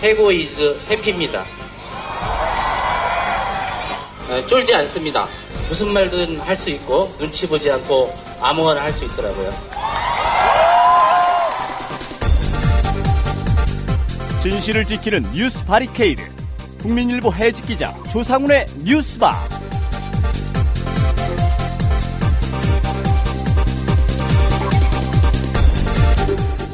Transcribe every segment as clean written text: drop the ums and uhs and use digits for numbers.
해고 이즈 해피입니다. 쫄지 않습니다. 무슨 말든 할 수 있고 눈치 보지 않고 아무거나 할 수 있더라고요. 진실을 지키는 뉴스 바리케이드. 국민일보 해직 기자 조상훈의 뉴스바.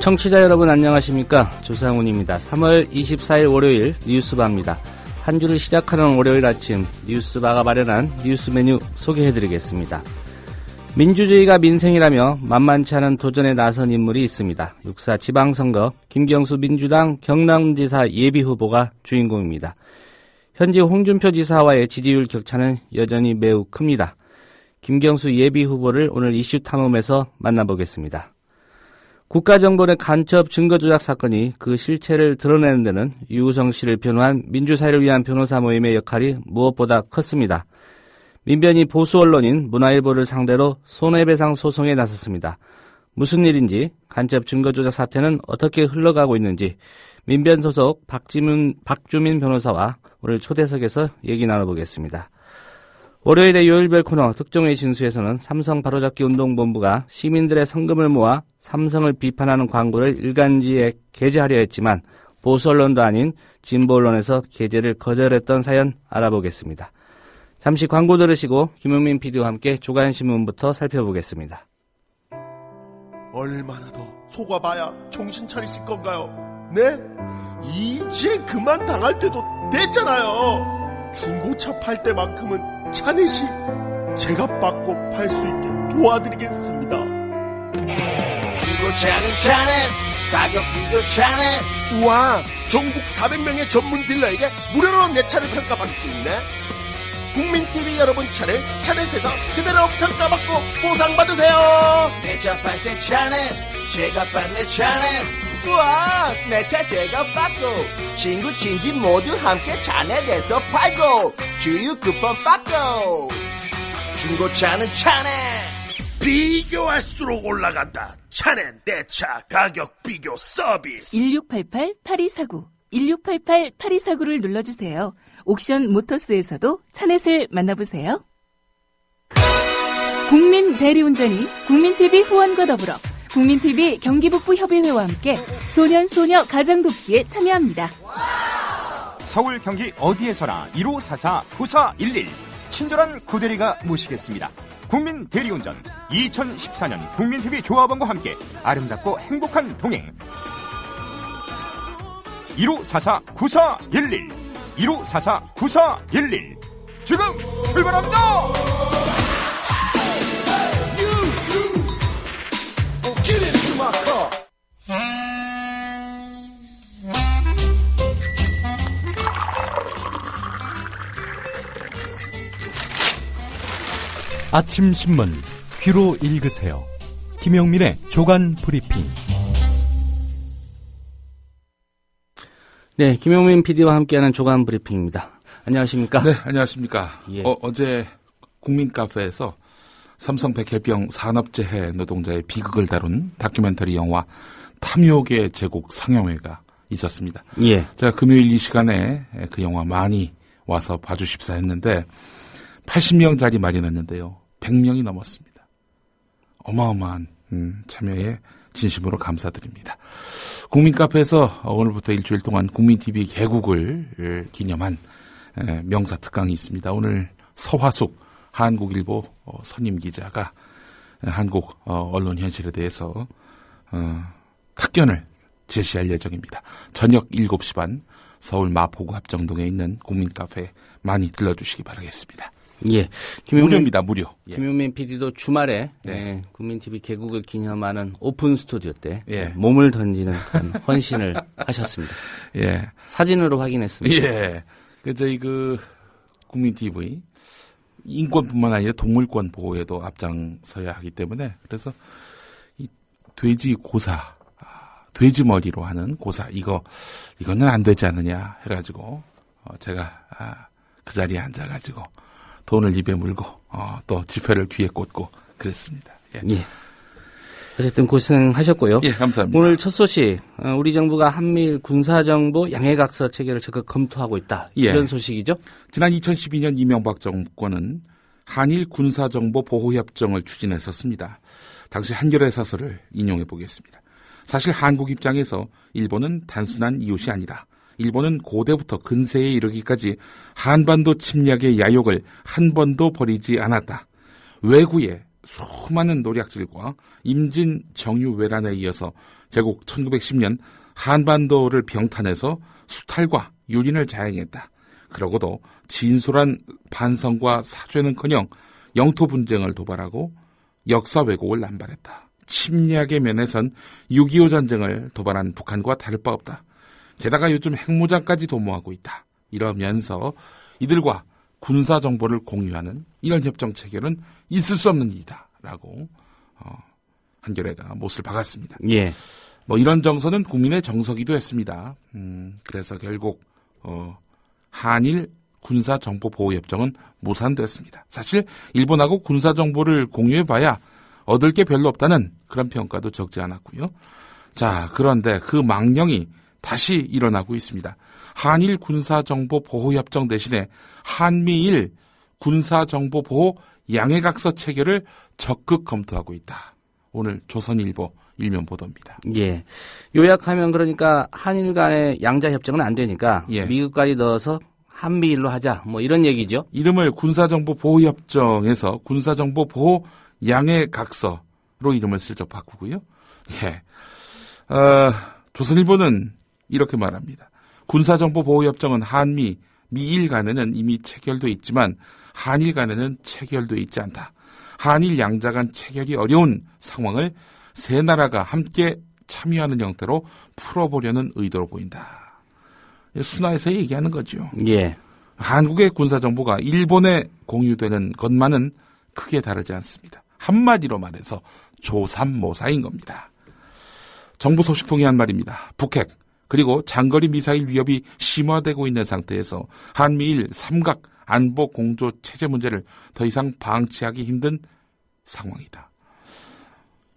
청취자 여러분 안녕하십니까? 조상훈입니다. 3월 24일 월요일 뉴스바입니다. 한 주를 시작하는 월요일 아침 뉴스바가 마련한 뉴스 메뉴 소개해드리겠습니다. 민주주의가 민생이라며 만만치 않은 도전에 나선 인물이 있습니다. 6.4 지방선거 김경수 민주당 경남지사 예비후보가 주인공입니다. 현재 홍준표 지사와의 지지율 격차는 여전히 매우 큽니다. 김경수 예비후보를 오늘 이슈 탐험에서 만나보겠습니다. 국가정보의 간첩 증거조작 사건이 그 실체를 드러내는 데는 유우성 씨를 변호한 민주사회를 위한 변호사 모임의 역할이 무엇보다 컸습니다. 민변이 보수 언론인 문화일보를 상대로 손해배상 소송에 나섰습니다. 무슨 일인지, 간첩 증거조작 사태는 어떻게 흘러가고 있는지 민변 소속 박주민 변호사와 오늘 초대석에서 얘기 나눠보겠습니다. 월요일의 요일별 코너 특종의 진수에서는 삼성 바로잡기 운동본부가 시민들의 성금을 모아 삼성을 비판하는 광고를 일간지에 게재하려 했지만 보수 언론도 아닌 진보 언론에서 게재를 거절했던 사연 알아보겠습니다. 잠시 광고 들으시고 김용민 PD와 함께 조간신문부터 살펴보겠습니다. 얼마나 더 속아봐야 정신 차리실 건가요? 네? 이제 그만 당할 때도 됐잖아요. 중고차 팔 때만큼은 차넷이 제가 받고 팔 수 있게 도와드리겠습니다. 중고차는 차넷, 가격 비교 차넷. 우와, 전국 400명의 전문 딜러에게 무료로 내 차를 평가받을 수 있네. 국민TV 여러분 차를 차넷에서 제대로 평가받고 보상받으세요. 내 차 팔 때 차넷, 제가 팔래 차넷. 우와, 내 차 제가 받고 친구 친지 모두 함께 차넷에서 팔고 주유 쿠폰 받고. 중고차는 차넷. 비교할수록 올라간다. 차넷 내 차 가격 비교 서비스. 1688-8249 1688-8249를 눌러주세요. 옥션 모터스에서도 차넷을 만나보세요. 국민 대리운전이 국민TV 후원과 더불어 국민TV 경기북부협의회와 함께 소년소녀 가정돕기에 참여합니다. 서울 경기 어디에서나 1544-9411 친절한 구대리가 모시겠습니다. 국민 대리운전 2014년 국민TV 조합원과 함께 아름답고 행복한 동행 1544-9411 1544-9411 지금 출발합니다. 아침 신문 귀로 읽으세요. 김용민의 조간 브리핑. 네, 김용민 PD와 함께하는 조간 브리핑입니다. 안녕하십니까? 네, 안녕하십니까? 예. 어제 국민카페에서 삼성 백혈병 산업재해 노동자의 비극을 다룬 다큐멘터리 영화 탐욕의 제국 상영회가 있었습니다. 예. 제가 금요일 이 시간에 그 영화 많이 와서 봐주십사 했는데 80명짜리 마련했는데요. 100명이 넘었습니다. 어마어마한 참여에 진심으로 감사드립니다. 국민카페에서 오늘부터 일주일 동안 국민TV 개국을 기념한 명사특강이 있습니다. 오늘 서화숙 한국일보 선임 기자가 한국 언론 현실에 대해서 학견을 제시할 예정입니다. 저녁 7시 반 서울 마포구 합정동에 있는 국민카페에 많이 들러주시기 바라겠습니다. 예, 무료입니다, 무료. 김용민 PD도 주말에 네. 국민TV 개국을 기념하는 오픈 스튜디오 때 예. 몸을 던지는 그런 헌신을 하셨습니다. 예, 사진으로 확인했습니다. 예. 저희 국민TV 인권뿐만 아니라 동물권 보호에도 앞장서야 하기 때문에 그래서 이 돼지 고사, 돼지 머리로 하는 고사 이거는 안 되지 않느냐 해가지고 제가 그 자리에 앉아가지고 돈을 입에 물고 또 지폐를 귀에 꽂고 그랬습니다. 예. 예. 어쨌든 고생하셨고요. 예, 감사합니다. 오늘 첫 소식, 우리 정부가 한미일 군사정보 양해각서 체결을 적극 검토하고 있다. 예. 이런 소식이죠? 지난 2012년 이명박 정권은 한일 군사정보 보호협정을 추진했었습니다. 당시 한겨레 사설을 인용해 보겠습니다. 사실 한국 입장에서 일본은 단순한 이웃이 아니다. 일본은 고대부터 근세에 이르기까지 한반도 침략의 야욕을 한 번도 버리지 않았다. 왜구의 수많은 노략질과 임진 정유 외란에 이어서 결국 1910년 한반도를 병탄해서 수탈과 유린을 자행했다. 그러고도 진솔한 반성과 사죄는커녕 영토 분쟁을 도발하고 역사 왜곡을 남발했다. 침략의 면에선 6.25 전쟁을 도발한 북한과 다를 바 없다. 게다가 요즘 핵무장까지 도모하고 있다. 이러면서 이들과 군사정보를 공유하는 이런 협정 체결은 있을 수 없는 일이다. 라고 한겨레가 못을 박았습니다. 예. 뭐 이런 정서는 국민의 정서기도 했습니다. 그래서 결국 한일 군사정보보호협정은 무산됐습니다. 사실 일본하고 군사정보를 공유해봐야 얻을 게 별로 없다는 그런 평가도 적지 않았고요. 자, 그런데 그 망령이 다시 일어나고 있습니다. 한일 군사정보보호협정 대신에 한미일 군사정보보호 양해각서 체결을 적극 검토하고 있다. 오늘 조선일보 일면 보도입니다. 예. 요약하면 그러니까 한일 간의 양자협정은 안 되니까 예. 미국까지 넣어서 한미일로 하자. 뭐 이런 얘기죠. 이름을 군사정보보호협정에서 군사정보보호 양해각서로 이름을 슬쩍 바꾸고요. 예. 조선일보는 이렇게 말합니다. 군사정보보호협정은 한미, 미일 간에는 이미 체결돼 있지만 한일 간에는 체결돼 있지 않다. 한일 양자 간 체결이 어려운 상황을 세 나라가 함께 참여하는 형태로 풀어보려는 의도로 보인다. 순화해서 얘기하는 거죠. 예. 한국의 군사정보가 일본에 공유되는 것만은 크게 다르지 않습니다. 한마디로 말해서 조삼모사인 겁니다. 정부 소식통이 한 말입니다. 북핵 그리고 장거리 미사일 위협이 심화되고 있는 상태에서 한미일 삼각 안보 공조 체제 문제를 더 이상 방치하기 힘든 상황이다.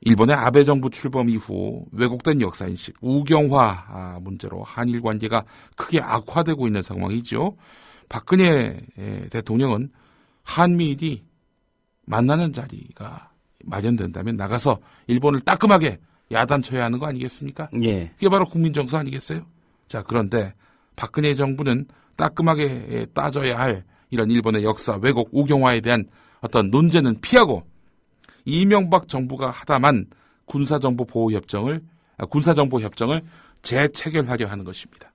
일본의 아베 정부 출범 이후 왜곡된 역사인식, 우경화 문제로 한일 관계가 크게 악화되고 있는 상황이죠. 박근혜 대통령은 한미일이 만나는 자리가 마련된다면 나가서 일본을 따끔하게 야단쳐야 하는 거 아니겠습니까? 예. 그게 바로 국민정서 아니겠어요? 자, 그런데 박근혜 정부는 따끔하게 따져야 할 이런 일본의 역사, 왜곡, 우경화에 대한 어떤 논제는 피하고 이명박 정부가 하다만 군사정보협정을 재체결하려 하는 것입니다.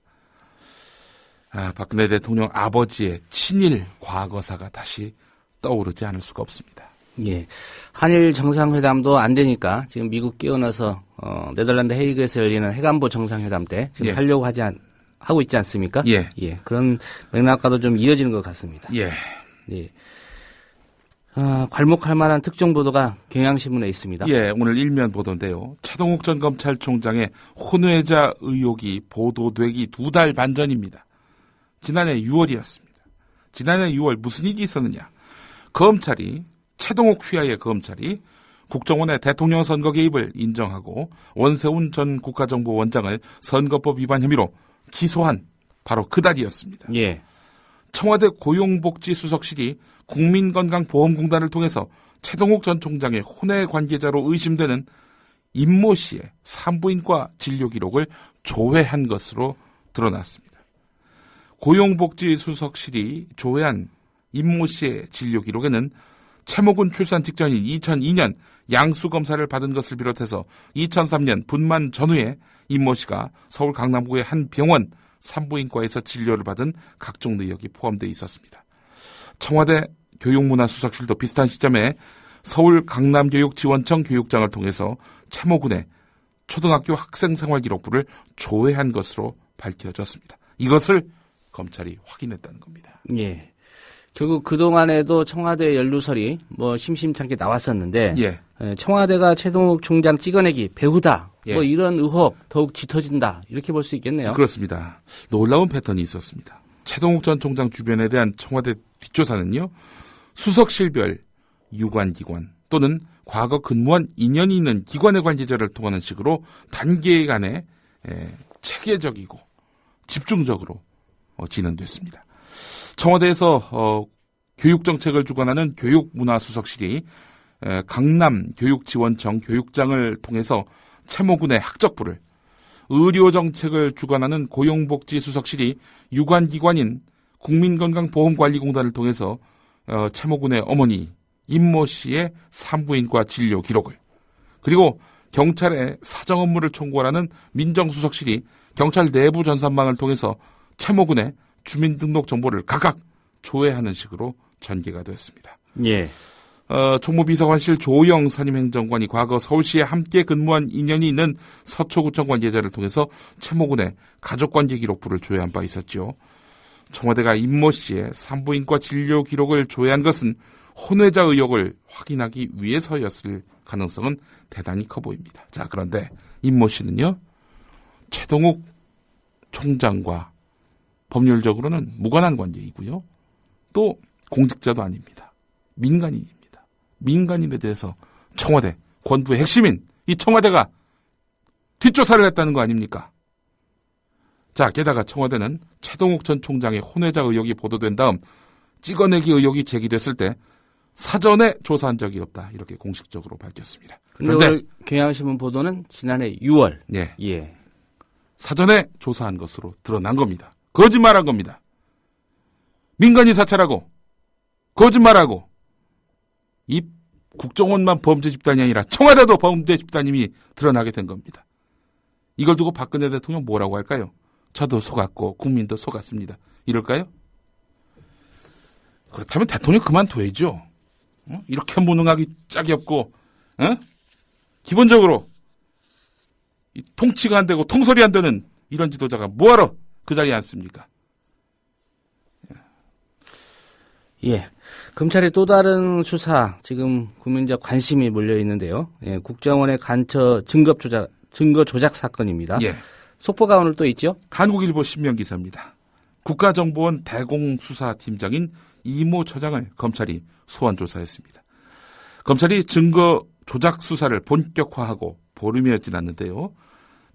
박근혜 대통령 아버지의 친일 과거사가 다시 떠오르지 않을 수가 없습니다. 예. 한일 정상회담도 안 되니까 지금 미국 끼어넣어서 네덜란드 헤이그에서 열리는 해관보 정상회담 때 지금 예. 하려고 하고 있지 않습니까? 예. 예. 그런 맥락과도 좀 이어지는 것 같습니다. 예. 예. 괄목할 만한 특종 보도가 경향신문에 있습니다. 예, 오늘 일면 보도인데요. 최동욱 전 검찰총장의 혼외자 의혹이 보도되기 2달 반 전입니다. 지난해 6월이었습니다. 지난해 6월 무슨 일이 있었느냐. 최동욱 휘하의 검찰이 국정원의 대통령 선거 개입을 인정하고 원세훈 전 국가정보원장을 선거법 위반 혐의로 기소한 바로 그달이었습니다. 예. 청와대 고용복지수석실이 국민건강보험공단을 통해서 최동욱 전 총장의 혼외 관계자로 의심되는 임모 씨의 산부인과 진료 기록을 조회한 것으로 드러났습니다. 고용복지수석실이 조회한 임모 씨의 진료 기록에는 채모군 출산 직전인 2002년 양수검사를 받은 것을 비롯해서 2003년 분만 전후에 임모 씨가 서울 강남구의 한 병원 산부인과에서 진료를 받은 각종 내역이 포함되어 있었습니다. 청와대 교육문화수석실도 비슷한 시점에 서울 강남교육지원청 교육장을 통해서 채모군의 초등학교 학생생활기록부를 조회한 것으로 밝혀졌습니다. 이것을 검찰이 확인했다는 겁니다. 예. 결국 그동안에도 청와대 연루설이 심심찮게 나왔었는데 예. 청와대가 최동욱 총장 찍어내기 배후다. 예. 이런 의혹 더욱 짙어진다. 이렇게 볼 수 있겠네요. 그렇습니다. 놀라운 패턴이 있었습니다. 최동욱 전 총장 주변에 대한 청와대 뒷조사는요. 수석실별 유관기관 또는 과거 근무한 인연이 있는 기관의 관계자를 통하는 식으로 단계간에 체계적이고 집중적으로 진행됐습니다. 청와대에서 교육정책을 주관하는 교육문화수석실이 강남교육지원청 교육장을 통해서 채모군의 학적부를, 의료정책을 주관하는 고용복지수석실이 유관기관인 국민건강보험관리공단을 통해서 채모군의 어머니 임모 씨의 산부인과 진료 기록을, 그리고 경찰의 사정 업무를 총괄하는 민정수석실이 경찰 내부 전산망을 통해서 채모군의 주민등록 정보를 각각 조회하는 식으로 전개가 되었습니다. 예. 총무비서관실 조영 선임행정관이 과거 서울시에 함께 근무한 인연이 있는 서초구청 관계자를 통해서 채모군의 가족관계 기록부를 조회한 바 있었죠. 청와대가 임모 씨의 산부인과 진료 기록을 조회한 것은 혼외자 의혹을 확인하기 위해서였을 가능성은 대단히 커 보입니다. 자, 그런데 임모 씨는요, 최동욱 총장과 법률적으로는 무관한 관계이고요. 또 공직자도 아닙니다. 민간인입니다. 민간인에 대해서 청와대, 권부의 핵심인 이 청와대가 뒷조사를 했다는 거 아닙니까? 자, 게다가 청와대는 최동욱 전 총장의 혼외자 의혹이 보도된 다음 찍어내기 의혹이 제기됐을 때 사전에 조사한 적이 없다. 이렇게 공식적으로 밝혔습니다. 그런데 오늘 경향신문 보도는 지난해 6월. 네. 예. 사전에 조사한 것으로 드러난 겁니다. 거짓말한 겁니다. 민간인 사찰하고 거짓말하고 이 국정원만 범죄 집단이 아니라 청와대도 범죄 집단임이 드러나게 된 겁니다. 이걸 두고 박근혜 대통령 뭐라고 할까요? 저도 속았고 국민도 속았습니다. 이럴까요? 그렇다면 대통령 그만둬야죠. 이렇게 무능하기 짝이 없고, 기본적으로 통치가 안 되고 통솔이 안 되는 이런 지도자가 뭐하러 그 자리에 앉습니까? 예. 검찰의 또 다른 수사, 지금 국민적 관심이 몰려 있는데요. 예, 국정원의 간처 증거 조작 사건입니다. 예. 속보가 오늘 또 있죠? 한국일보 신명 기사입니다. 국가정보원 대공수사팀장인 이모 처장을 검찰이 소환 조사했습니다. 검찰이 증거 조작 수사를 본격화하고 보름이 지났는데요.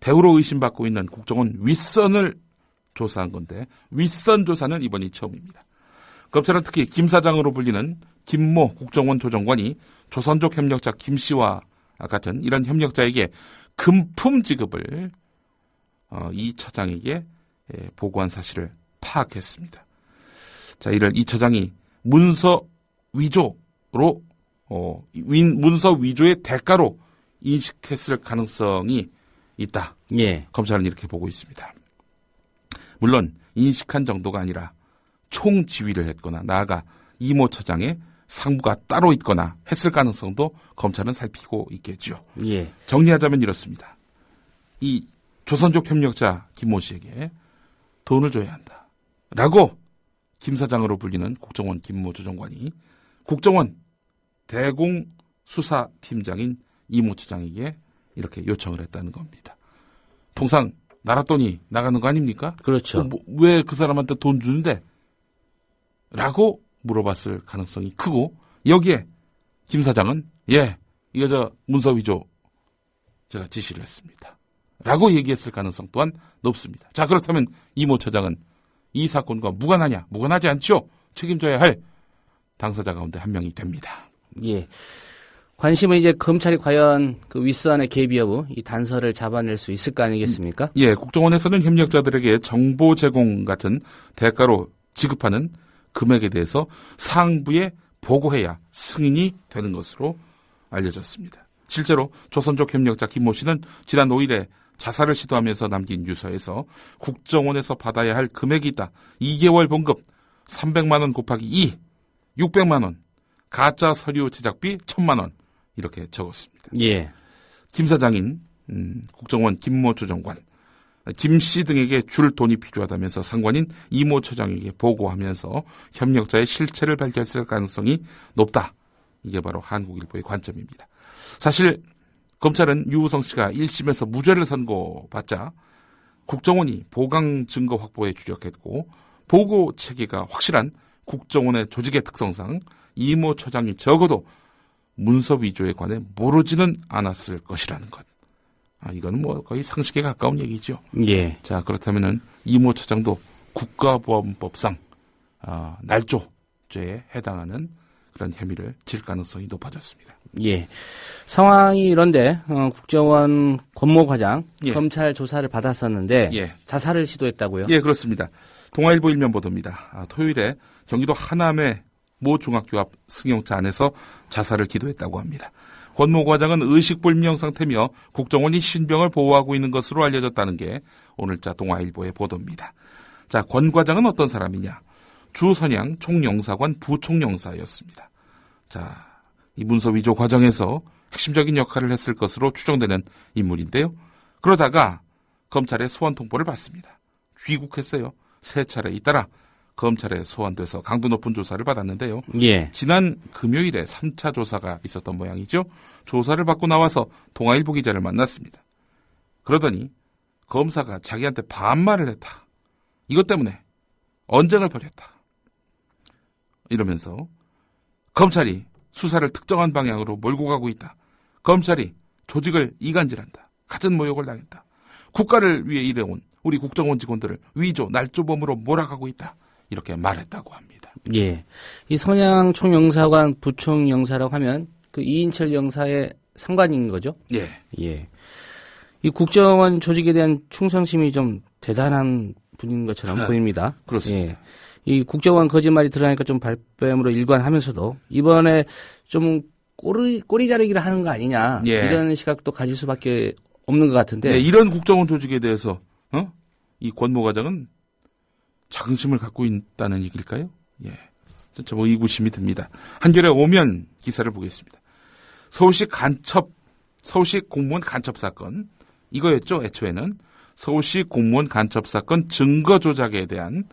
배후로 의심받고 있는 국정원 윗선을 조사한 건데 윗선 조사는 이번이 처음입니다. 검찰은 특히 김 사장으로 불리는 김모 국정원 조정관이 조선족 협력자 김 씨와 같은 이런 협력자에게 금품 지급을 이 처장에게 보고한 사실을 파악했습니다. 자, 이를 이 처장이 문서 위조의 대가로 인식했을 가능성이 있다. 예. 검찰은 이렇게 보고 있습니다. 물론 인식한 정도가 아니라 총지휘를 했거나 나아가 이모 처장의 상부가 따로 있거나 했을 가능성도 검찰은 살피고 있겠죠. 예. 정리하자면 이렇습니다. 이 조선족 협력자 김모 씨에게 돈을 줘야 한다. 라고 김 사장으로 불리는 국정원 김모 조정관이 국정원 대공수사팀장인 이모 처장에게 이렇게 요청을 했다는 겁니다. 통상 나라 돈이 나가는 거 아닙니까? 그렇죠. 왜 그 사람한테 돈 주는데? 라고 물어봤을 가능성이 크고 여기에 김 사장은 이거 저 문서 위조 제가 지시를 했습니다. 라고 얘기했을 가능성 또한 높습니다. 자, 그렇다면 이모 처장은 이 사건과 무관하냐? 무관하지 않죠? 책임져야 할 당사자 가운데 한 명이 됩니다. 예. 관심은 이제 검찰이 과연 그 윗선의 개입 여부, 이 단서를 잡아낼 수 있을 거 아니겠습니까? 예, 국정원에서는 협력자들에게 정보 제공 같은 대가로 지급하는 금액에 대해서 상부에 보고해야 승인이 되는 것으로 알려졌습니다. 실제로 조선족 협력자 김모 씨는 지난 5일에 자살을 시도하면서 남긴 유서에서 국정원에서 받아야 할 금액이 있다. 2개월 봉급 300만 원 곱하기 2, 600만 원, 가짜 서류 제작비 1000만 원 이렇게 적었습니다. 예. 김 사장인 국정원 김모 조정관, 김 씨 등에게 줄 돈이 필요하다면서 상관인 이모 처장에게 보고하면서 협력자의 실체를 밝혔을 가능성이 높다. 이게 바로 한국일보의 관점입니다. 사실 검찰은 유우성 씨가 1심에서 무죄를 선고받자 국정원이 보강 증거 확보에 주력했고 보고 체계가 확실한 국정원의 조직의 특성상 이모 처장이 적어도 문서 위조에 관해 모르지는 않았을 것이라는 것. 이거는 뭐 거의 상식에 가까운 얘기죠. 예. 자, 그렇다면은 이모 처장도 국가보안법상 날조죄에 해당하는 그런 혐의를 질 가능성이 높아졌습니다. 예. 상황이 이런데 국정원 권모 과장 예. 검찰 조사를 받았었는데 예. 자살을 시도했다고요? 예, 그렇습니다. 동아일보 일면 보도입니다. 토요일에 경기도 하남의 모 중학교 앞 승용차 안에서 자살을 기도했다고 합니다. 권모 과장은 의식불명 상태며 국정원이 신병을 보호하고 있는 것으로 알려졌다는 게 오늘자 동아일보의 보도입니다. 자, 권 과장은 어떤 사람이냐? 주선양 총영사관 부총영사였습니다. 자, 이 문서 위조 과정에서 핵심적인 역할을 했을 것으로 추정되는 인물인데요. 그러다가 검찰의 소환 통보를 받습니다. 귀국했어요. 세 차례 잇따라 검찰에 소환돼서 강도 높은 조사를 받았는데요. 예. 지난 금요일에 3차 조사가 있었던 모양이죠. 조사를 받고 나와서 동아일보 기자를 만났습니다. 그러더니 검사가 자기한테 반말을 했다. 이것 때문에 언쟁을 벌였다. 이러면서 검찰이 수사를 특정한 방향으로 몰고 가고 있다. 검찰이 조직을 이간질한다. 갖은 모욕을 당했다. 국가를 위해 일해온 우리 국정원 직원들을 위조, 날조범으로 몰아가고 있다. 이렇게 말했다고 합니다. 예. 이 선양 총영사관 부총영사라고 하면 그 이인철 영사의 상관인 거죠? 예. 예. 이 국정원 조직에 대한 충성심이 좀 대단한 분인 것처럼 보입니다. 그렇습니다. 예. 이 국정원 거짓말이 드러나니까 좀 발뺌으로 일관하면서도 이번에 좀 꼬리 자르기를 하는 거 아니냐. 예. 이런 시각도 가질 수밖에 없는 것 같은데. 네, 이런 국정원 조직에 대해서 이 권모 과장은 자긍심을 갖고 있다는 얘기일까요? 예, 진짜 뭐 의구심이 듭니다. 한겨레 오면 기사를 보겠습니다. 서울시 공무원 간첩 사건 이거였죠. 애초에는 서울시 공무원 간첩 사건 증거 조작에 대한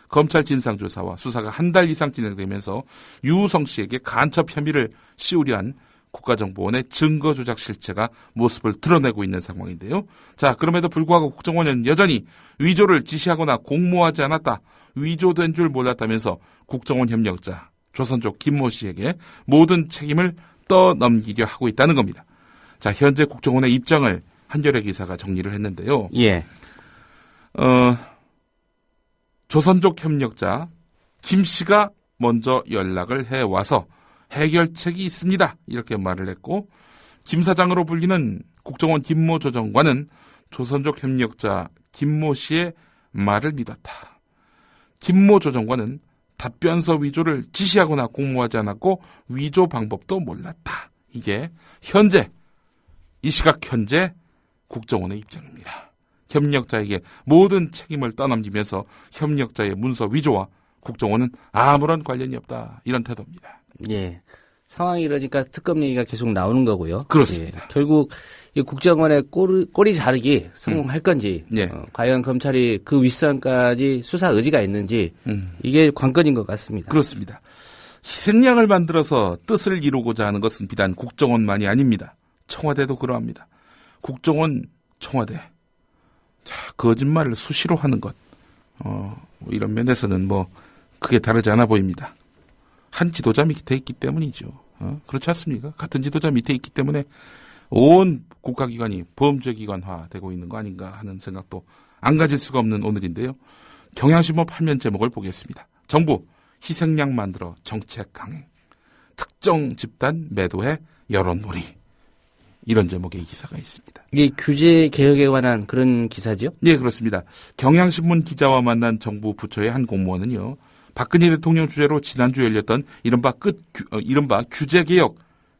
검찰 진상조사와 수사가 한 달 이상 진행되면서 유우성 씨에게 간첩 혐의를 씌우려 한 국가정보원의 증거 조작 실체가 모습을 드러내고 있는 상황인데요. 자, 그럼에도 불구하고 국정원은 여전히 위조를 지시하거나 공모하지 않았다. 위조된 줄 몰랐다면서 국정원 협력자 조선족 김모 씨에게 모든 책임을 떠넘기려 하고 있다는 겁니다. 자, 현재 국정원의 입장을 한겨레 기사가 정리를 했는데요. 예. 조선족 협력자 김 씨가 먼저 연락을 해와서 해결책이 있습니다. 이렇게 말을 했고 김 사장으로 불리는 국정원 김모 조정관은 조선족 협력자 김모 씨의 말을 믿었다. 김모 조정관은 답변서 위조를 지시하거나 공모하지 않았고 위조 방법도 몰랐다. 이게 이 시각 현재 국정원의 입장입니다. 협력자에게 모든 책임을 떠넘기면서 협력자의 문서 위조와 국정원은 아무런 관련이 없다. 이런 태도입니다. 예. 상황이 이러니까 특검 얘기가 계속 나오는 거고요. 그렇습니다. 예. 결국 이 국정원의 꼬리 자르기 성공할 건지, 예. 과연 검찰이 그 윗선까지 수사 의지가 있는지 이게 관건인 것 같습니다. 그렇습니다. 희생양을 만들어서 뜻을 이루고자 하는 것은 비단 국정원만이 아닙니다. 청와대도 그러합니다. 국정원, 청와대. 자, 거짓말을 수시로 하는 것. 이런 면에서는 뭐 크게 다르지 않아 보입니다. 한 지도자 밑에 있기 때문이죠. 그렇지 않습니까? 같은 지도자 밑에 있기 때문에 온 국가기관이 범죄기관화되고 있는 거 아닌가 하는 생각도 안 가질 수가 없는 오늘인데요. 경향신문 8면 제목을 보겠습니다. 정부 희생양 만들어 정책 강행. 특정 집단 매도해 여론놀이. 이런 제목의 기사가 있습니다. 이게 규제 개혁에 관한 그런 기사죠? 네, 그렇습니다. 경향신문 기자와 만난 정부 부처의 한 공무원은요. 박근혜 대통령 주재로 지난주 열렸던 이른바 규제개혁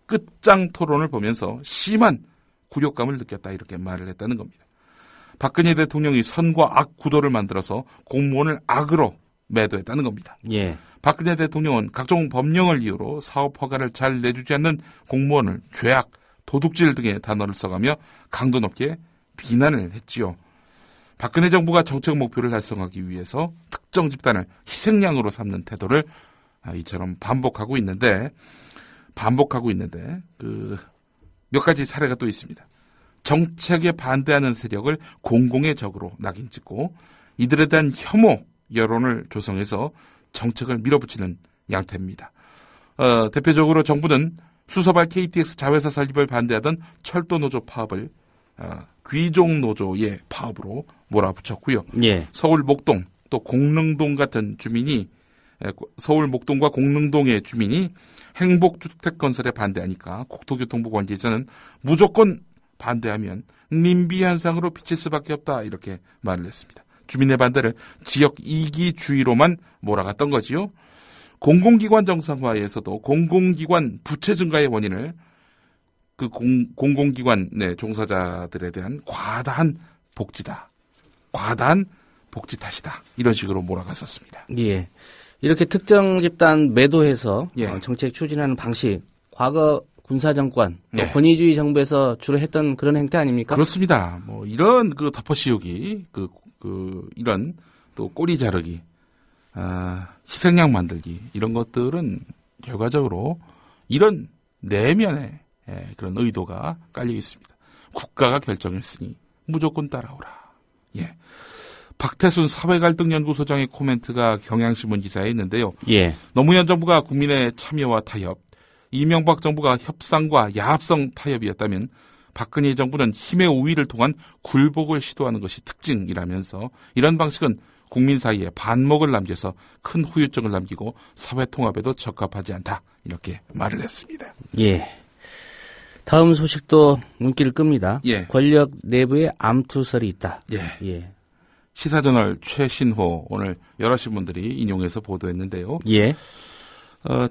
끝장 토론을 보면서 심한 굴욕감을 느꼈다 이렇게 말을 했다는 겁니다. 박근혜 대통령이 선과 악 구도를 만들어서 공무원을 악으로 매도했다는 겁니다. 예. 박근혜 대통령은 각종 법령을 이유로 사업 허가를 잘 내주지 않는 공무원을 죄악, 도둑질 등의 단어를 써가며 강도 높게 비난을 했지요. 박근혜 정부가 정책 목표를 달성하기 위해서 특정 집단을 희생양으로 삼는 태도를 이처럼 반복하고 있는데 몇 가지 사례가 또 있습니다. 정책에 반대하는 세력을 공공의 적으로 낙인찍고 이들에 대한 혐오 여론을 조성해서 정책을 밀어붙이는 양태입니다. 대표적으로 정부는 수서발 KTX 자회사 설립을 반대하던 철도노조 파업을 귀족노조의 파업으로 몰아붙였고요. 예. 서울 목동 또 공릉동 같은 주민이 서울 목동과 공릉동의 주민이 행복주택 건설에 반대하니까 국토교통부 관계자는 무조건 반대하면 님비 현상으로 비칠 수밖에 없다 이렇게 말을 했습니다. 주민의 반대를 지역 이기주의로만 몰아갔던 거지요. 공공기관 정상화에서도 공공기관 부채 증가의 원인을 그 공공기관 내 종사자들에 대한 과다한 복지다. 과다한 복지 탓이다. 이런 식으로 몰아갔었습니다. 예. 이렇게 특정 집단 매도해서 예. 정책 추진하는 방식, 과거 군사정권, 예. 권위주의 정부에서 주로 했던 그런 행태 아닙니까? 그렇습니다. 뭐 이런 그 덮어씌우기, 이런 또 꼬리 자르기, 희생양 만들기 이런 것들은 결과적으로 이런 내면의 그런 의도가 깔려 있습니다. 국가가 결정했으니 무조건 따라오라. 예. 박태순 사회갈등연구소장의 코멘트가 경향신문 기사에 있는데요. 예. 노무현 정부가 국민의 참여와 타협, 이명박 정부가 협상과 야합성 타협이었다면 박근혜 정부는 힘의 우위를 통한 굴복을 시도하는 것이 특징이라면서 이런 방식은 국민 사이에 반목을 남겨서 큰 후유증을 남기고 사회 통합에도 적합하지 않다. 이렇게 말을 했습니다. 예. 다음 소식도 눈길을 끕니다. 예. 권력 내부에 암투설이 있다. 예. 예. 시사저널 최신호 오늘 여러 신문들이 인용해서 보도했는데요. 예.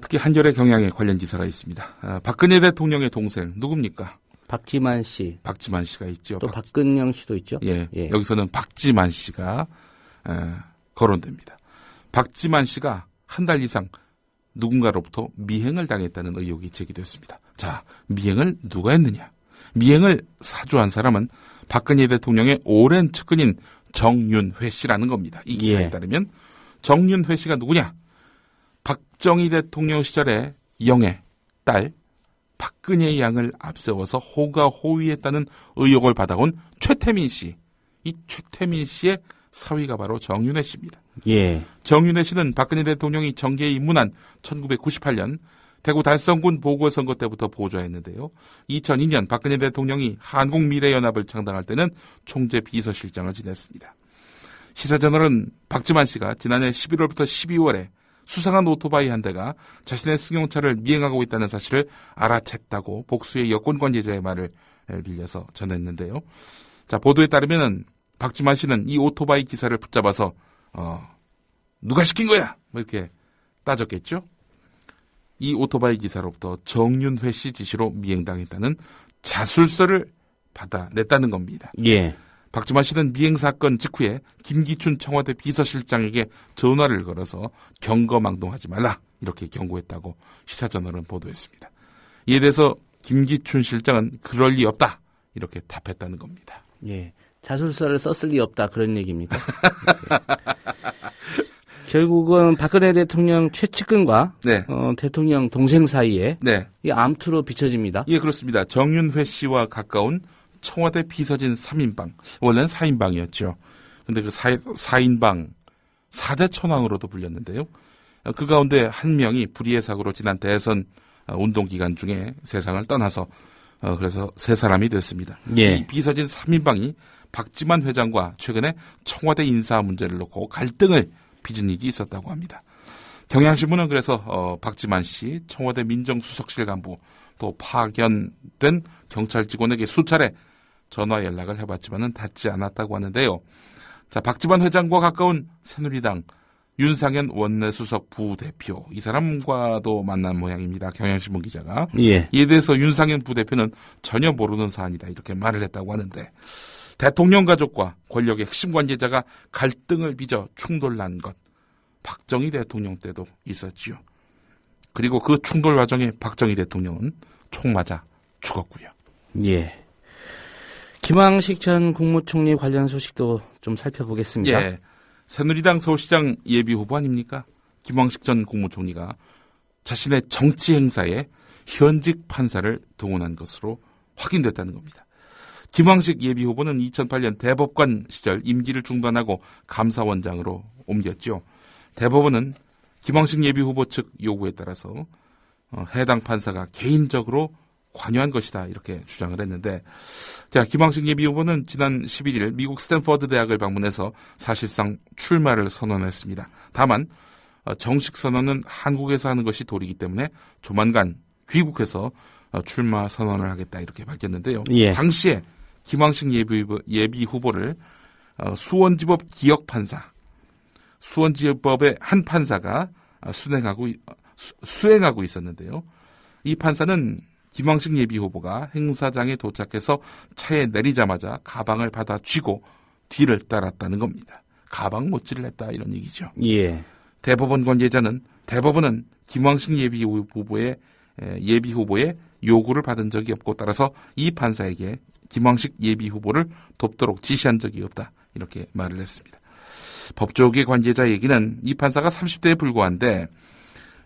특히 한겨레 경향에 관련 기사가 있습니다. 박근혜 대통령의 동생 누굽니까? 박지만 씨. 박지만 씨가 있죠. 또 박근영 씨도 있죠. 예. 예. 여기서는 박지만 씨가 거론됩니다. 박지만 씨가 한 달 이상 누군가로부터 미행을 당했다는 의혹이 제기됐습니다. 자, 미행을 누가 했느냐? 미행을 사주한 사람은 박근혜 대통령의 오랜 측근인 정윤회 씨라는 겁니다. 이 기사에 예. 따르면 정윤회 씨가 누구냐? 박정희 대통령 시절에 영애, 딸 박근혜 양을 앞세워서 호가 호위했다는 의혹을 받아온 최태민 씨. 이 최태민 씨의 사위가 바로 정윤회 씨입니다. 예. 정윤회 씨는 박근혜 대통령이 정계에 입문한 1998년 대구 달성군 보궐선거 때부터 보좌했는데요. 2002년 박근혜 대통령이 한국미래연합을 창당할 때는 총재 비서실장을 지냈습니다. 시사저널은 박지만 씨가 지난해 11월부터 12월에 수상한 오토바이 한 대가 자신의 승용차를 미행하고 있다는 사실을 알아챘다고 복수의 여권 관계자의 말을 빌려서 전했는데요. 자, 보도에 따르면 박지만 씨는 이 오토바이 기사를 붙잡아서 누가 시킨 거야? 뭐 이렇게 따졌겠죠. 이 오토바이 기사로부터 정윤회 씨 지시로 미행당했다는 자술서를 받아냈다는 겁니다. 예. 박지만 씨는 미행 사건 직후에 김기춘 청와대 비서실장에게 전화를 걸어서 경거망동하지 말라 이렇게 경고했다고 시사저널은 보도했습니다. 이에 대해서 김기춘 실장은 그럴 리 없다 이렇게 답했다는 겁니다. 예. 자술서를 썼을 리 없다 그런 얘기입니까? 결국은 박근혜 대통령 최측근과 네. 대통령 동생 사이에 네. 이 암투로 비춰집니다. 예, 그렇습니다. 정윤회 씨와 가까운 청와대 비서진 3인방, 원래는 4인방이었죠. 근데 그 4인방, 4대 천왕으로도 불렸는데요. 그 가운데 한 명이 불의의 사고로 지난 대선 운동 기간 중에 세상을 떠나서 그래서 세 사람이 됐습니다. 예. 이 비서진 3인방이 박지만 회장과 최근에 청와대 인사 문제를 놓고 갈등을 빚은 일이 있었다고 합니다. 경향신문은 그래서 박지만 씨, 청와대 민정수석실 간부, 또 파견된 경찰 직원에게 수차례 전화 연락을 해봤지만은 닿지 않았다고 하는데요. 자, 박지만 회장과 가까운 새누리당 윤상현 원내수석 부대표, 이 사람과도 만난 모양입니다. 경향신문 기자가. 예. 이에 대해서 윤상현 부대표는 전혀 모르는 사안이다 이렇게 말을 했다고 하는데, 대통령 가족과 권력의 핵심 관계자가 갈등을 빚어 충돌난 것, 박정희 대통령 때도 있었지요. 그리고 그 충돌 과정에 박정희 대통령은 총 맞아 죽었고요. 예. 김황식 전 국무총리 관련 소식도 좀 살펴보겠습니다. 예. 새누리당 서울시장 예비 후보 아닙니까? 김황식 전 국무총리가 자신의 정치 행사에 현직 판사를 동원한 것으로 확인됐다는 겁니다. 김황식 예비 후보는 2008년 대법관 시절 임기를 중단하고 감사원장으로 옮겼죠. 대법원은 김황식 예비 후보 측 요구에 따라서 해당 판사가 개인적으로 관여한 것이다 이렇게 주장을 했는데, 자, 김황식 예비후보는 지난 11일 미국 스탠퍼드 대학을 방문해서 사실상 출마를 선언했습니다. 다만 정식 선언은 한국에서 하는 것이 도리이기 때문에 조만간 귀국해서 출마 선언을 하겠다 이렇게 밝혔는데요. 예. 당시에 김황식 예비후보를 수원지법 기역판사, 수원지법의 한 판사가 수행하고 있었는데요. 이 판사는 김황식 예비후보가 행사장에 도착해서 차에 내리자마자 가방을 받아 쥐고 뒤를 따랐다는 겁니다. 가방 못질을 했다 이런 얘기죠. 예. 대법원 관계자는 대법원은 김황식 예비후보의 요구를 받은 적이 없고 따라서 이 판사에게 김황식 예비후보를 돕도록 지시한 적이 없다 이렇게 말을 했습니다. 법조계 관계자 얘기는 이 판사가 30대에 불과한데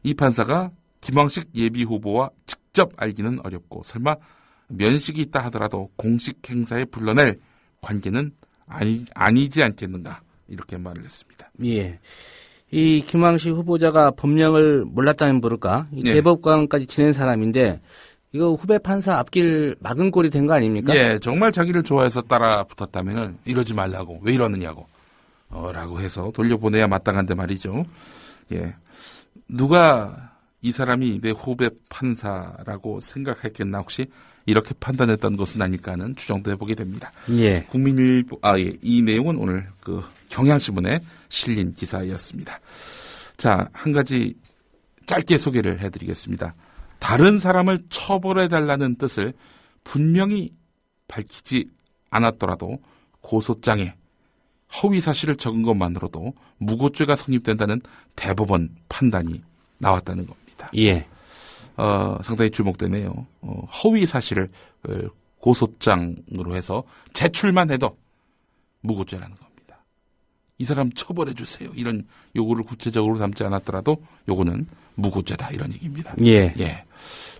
이 판사가 김황식 예비후보와 직접 알기는 어렵고 설마 면식이 있다 하더라도 공식 행사에 불러낼 관계는 아니지 않겠는가 이렇게 말을 했습니다. 예. 이 김황식 후보자가 법령을 몰랐다면 모를까? 네. 대법관까지 지낸 사람인데 이거 후배 판사 앞길 막은 꼴이 된 거 아닙니까? 예, 정말 자기를 좋아해서 따라 붙었다면 이러지 말라고 왜 이러느냐고 라고 해서 돌려보내야 마땅한데 말이죠. 예, 누가 이 사람이 내 후배 판사라고 생각했겠나 혹시 이렇게 판단했던 것은 아닐까 하는 추정도 해보게 됩니다. 예. 국민일보 이 내용은 오늘 그 경향신문에 실린 기사였습니다. 자, 한 가지 짧게 소개를 해드리겠습니다. 다른 사람을 처벌해달라는 뜻을 분명히 밝히지 않았더라도 고소장에 허위 사실을 적은 것만으로도 무고죄가 성립된다는 대법원 판단이 나왔다는 겁니다. 예. 상당히 주목되네요. 허위 사실을 고소장으로 해서 제출만 해도 무고죄라는 겁니다. 이 사람 처벌해 주세요. 이런 요구를 구체적으로 담지 않았더라도 요거는 무고죄다 이런 얘기입니다. 예. 예.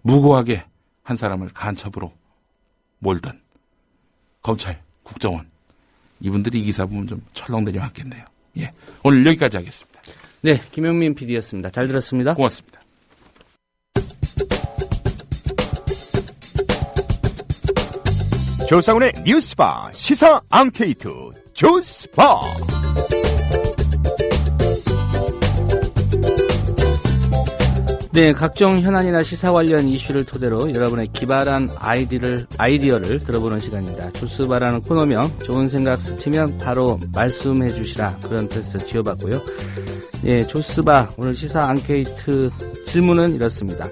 무고하게 한 사람을 간첩으로 몰던 검찰, 국정원 이분들이 이 기사 보면 좀 철렁 내려앉겠네요. 예. 오늘 여기까지 하겠습니다. 네, 김영민 PD였습니다. 잘 들었습니다. 고맙습니다. 조상훈의 뉴스바 시사 앙케이트 조스바. 네, 각종 현안이나 시사 관련 이슈를 토대로 여러분의 기발한 아이디어를 들어보는 시간입니다. 조스바라는 코너명, 좋은 생각 스치면 바로 말씀해 주시라 그런 뜻을 지어봤고요. 네, 조스바 오늘 시사 앙케이트 질문은 이렇습니다.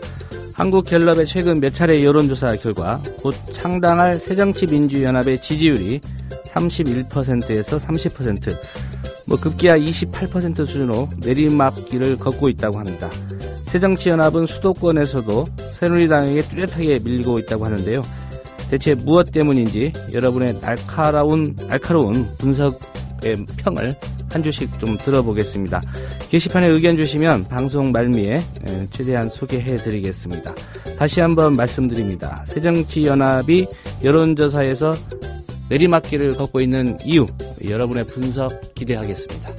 한국갤럽의 최근 몇 차례 여론조사 결과 곧 창당할 새정치민주연합의 지지율이 31%에서 30%, 급기야 28% 수준으로 내리막길을 걷고 있다고 합니다. 새정치연합은 수도권에서도 새누리당에게 뚜렷하게 밀리고 있다고 하는데요. 대체 무엇 때문인지 여러분의 날카로운 분석의 평을 한 주씩 좀 들어보겠습니다. 게시판에 의견 주시면 방송 말미에 최대한 소개해드리겠습니다. 다시 한번 말씀드립니다. 새정치연합이 여론조사에서 내리막길을 걷고 있는 이유, 여러분의 분석 기대하겠습니다.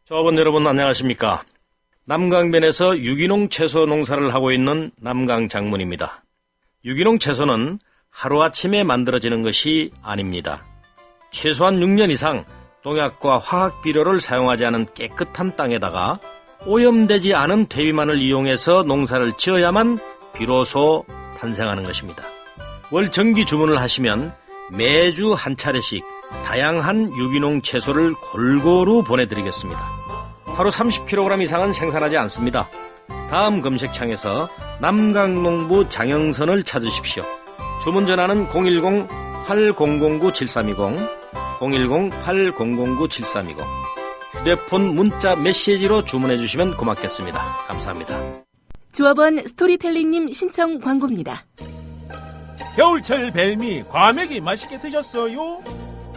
조합원 여러분 안녕하십니까? 남강변에서 유기농 채소 농사를 하고 있는 남강장문입니다. 유기농 채소는 하루아침에 만들어지는 것이 아닙니다. 최소한 6년 이상 농약과 화학비료를 사용하지 않은 깨끗한 땅에다가 오염되지 않은 퇴비만을 이용해서 농사를 지어야만 비로소 탄생하는 것입니다. 월 정기 주문을 하시면 매주 한 차례씩 다양한 유기농 채소를 골고루 보내드리겠습니다. 하루 30kg 이상은 생산하지 않습니다. 다음 검색창에서 남강농부 장영선을 찾으십시오. 주문 전화는 010-8009-7320, 010-8009-7320. 휴대폰 문자 메시지로 주문해 주시면 고맙겠습니다. 감사합니다. 조합원 스토리텔링님 신청 광고입니다. 겨울철 벨미 과메기 맛있게 드셨어요?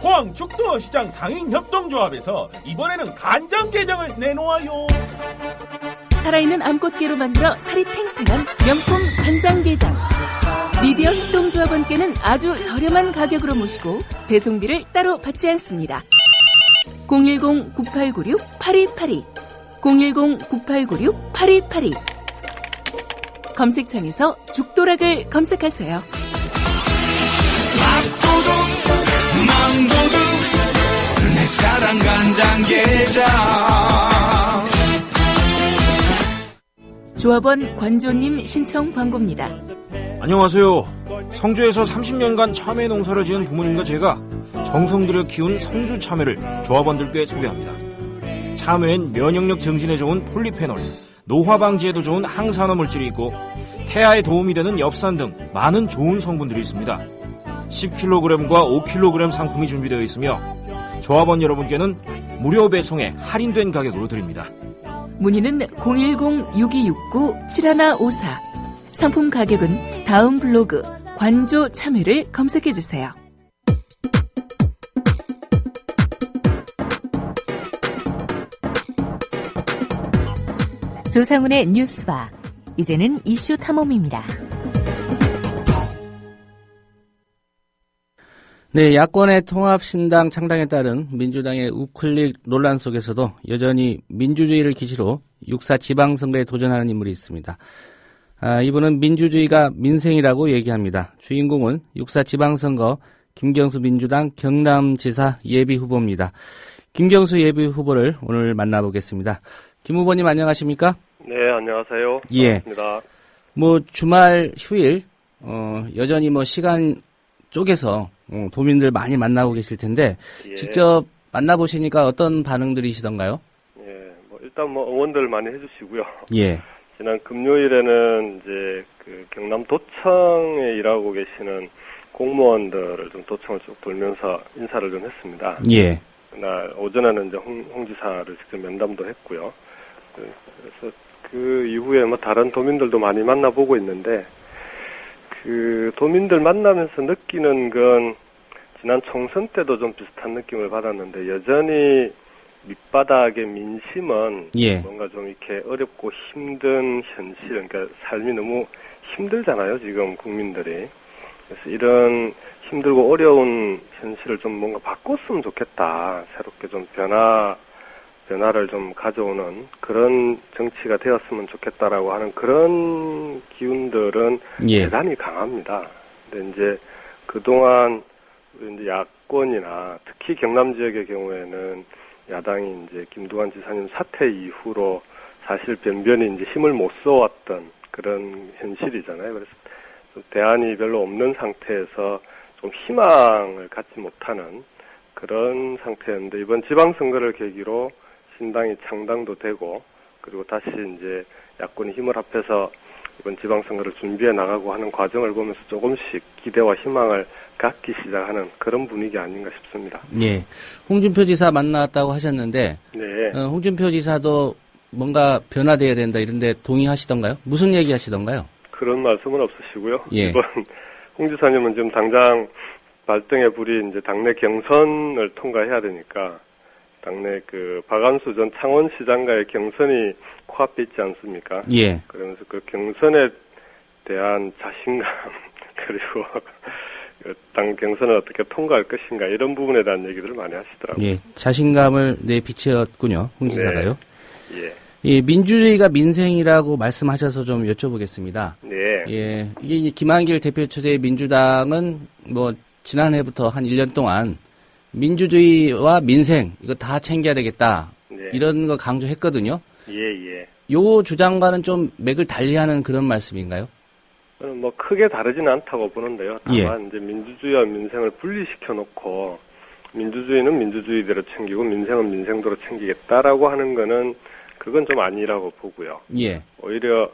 포항 죽도시장 상인협동조합에서 이번에는 간장게장을 내놓아요. 살아있는 암꽃게로 만들어 살이 탱탱한 명품 간장게장. 미디어 협동조합원께는 아주 저렴한 가격으로 모시고 배송비를 따로 받지 않습니다. 010-9896-8282 010-9896-8282 검색창에서 죽도락을 검색하세요. 밥도둑 망도둑 내 사랑 간장게장. 조합원 관조님 신청 광고입니다. 안녕하세요. 성주에서 30년간 참외 농사를 지은 부모님과 제가 정성 들여 키운 성주 참외를 조합원들께 소개합니다. 참외엔 면역력 증진에 좋은 폴리페놀, 노화 방지에도 좋은 항산화 물질이 있고 태아에 도움이 되는 엽산 등 많은 좋은 성분들이 있습니다. 10kg과 5kg 상품이 준비되어 있으며 조합원 여러분께는 무료 배송에 할인된 가격으로 드립니다. 문의는 010-6269-7154. 상품 가격은 다음 블로그 관조 참외를 검색해주세요. 조상훈의 뉴스바. 이제는 이슈 탐험입니다. 네, 야권의 통합신당 창당에 따른 민주당의 우클릭 논란 속에서도 여전히 민주주의를 기시로 육사 지방선거에 도전하는 인물이 있습니다. 이분은 민주주의가 민생이라고 얘기합니다. 주인공은 육사 지방선거 김경수 민주당 경남지사 예비후보입니다. 김경수 예비후보를 오늘 만나보겠습니다. 김 후보님 안녕하십니까? 네, 안녕하세요. 예. 반갑습니다. 주말 휴일 여전히 시간 쪼개서 도민들 많이 만나고 계실 텐데 예. 직접 만나보시니까 어떤 반응들이시던가요? 예, 일단 응원들 많이 해주시고요. 예. 지난 금요일에는 이제 경남 도청에 일하고 계시는 공무원들을 좀 도청을 쭉 돌면서 인사를 좀 했습니다. 예. 그날 오전에는 이제 홍 지사를 직접 면담도 했고요. 그래서 그 이후에 다른 도민들도 많이 만나보고 있는데 도민들 만나면서 느끼는 건 지난 총선 때도 좀 비슷한 느낌을 받았는데 여전히 밑바닥의 민심은 예. 뭔가 좀 이렇게 어렵고 힘든 현실, 그러니까 삶이 너무 힘들잖아요, 지금 국민들이. 그래서 이런 힘들고 어려운 현실을 좀 뭔가 바꿨으면 좋겠다. 새롭게 좀 변화를 좀 가져오는 그런 정치가 되었으면 좋겠다라고 하는 그런 기운들은 예. 대단히 강합니다. 근데 이제 그동안 이제 야권이나 특히 경남 지역의 경우에는 야당이 이제 김두관 지사님 사퇴 이후로 사실 변변히 이제 힘을 못 써왔던 그런 현실이잖아요. 그래서 좀 대안이 별로 없는 상태에서 좀 희망을 갖지 못하는 그런 상태였는데 이번 지방선거를 계기로 신당이 창당도 되고 그리고 다시 이제 야권이 힘을 합해서 이번 지방선거를 준비해 나가고 하는 과정을 보면서 조금씩 기대와 희망을 갖기 시작하는 그런 분위기 아닌가 싶습니다. 예. 홍준표 지사 만났다고 하셨는데 네. 홍준표 지사도 뭔가 변화돼야 된다 이런데 동의하시던가요? 무슨 얘기 하시던가요? 그런 말씀은 없으시고요. 예. 이번 홍 지사님은 지금 당장 발등에 불이 이제 당내 경선을 통과해야 되니까 당내 박안수 전 창원시장과의 경선이 코앞에 있지 않습니까? 예. 그러면서 그 경선에 대한 자신감 그리고 당 경선을 어떻게 통과할 것인가 이런 부분에 대한 얘기들을 많이 하시더라고요. 예. 자신감을 내비쳤군요. 홍 지사가요. 네. 예. 이 민주주의가 민생이라고 말씀하셔서 좀 여쭤보겠습니다. 네. 예. 이게 김한길 대표 초대의 민주당은 지난해부터 한 1년 동안 민주주의와 민생 이거 다 챙겨야 되겠다. 네. 이런 거 강조했거든요. 예. 요 주장과는 좀 맥을 달리하는 그런 말씀인가요? 저는 크게 다르지는 않다고 보는데요. 다만 이제 민주주의와 민생을 분리시켜 놓고 민주주의는 민주주의대로 챙기고 민생은 민생대로 챙기겠다라고 하는 거는 그건 좀 아니라고 보고요. 예. 오히려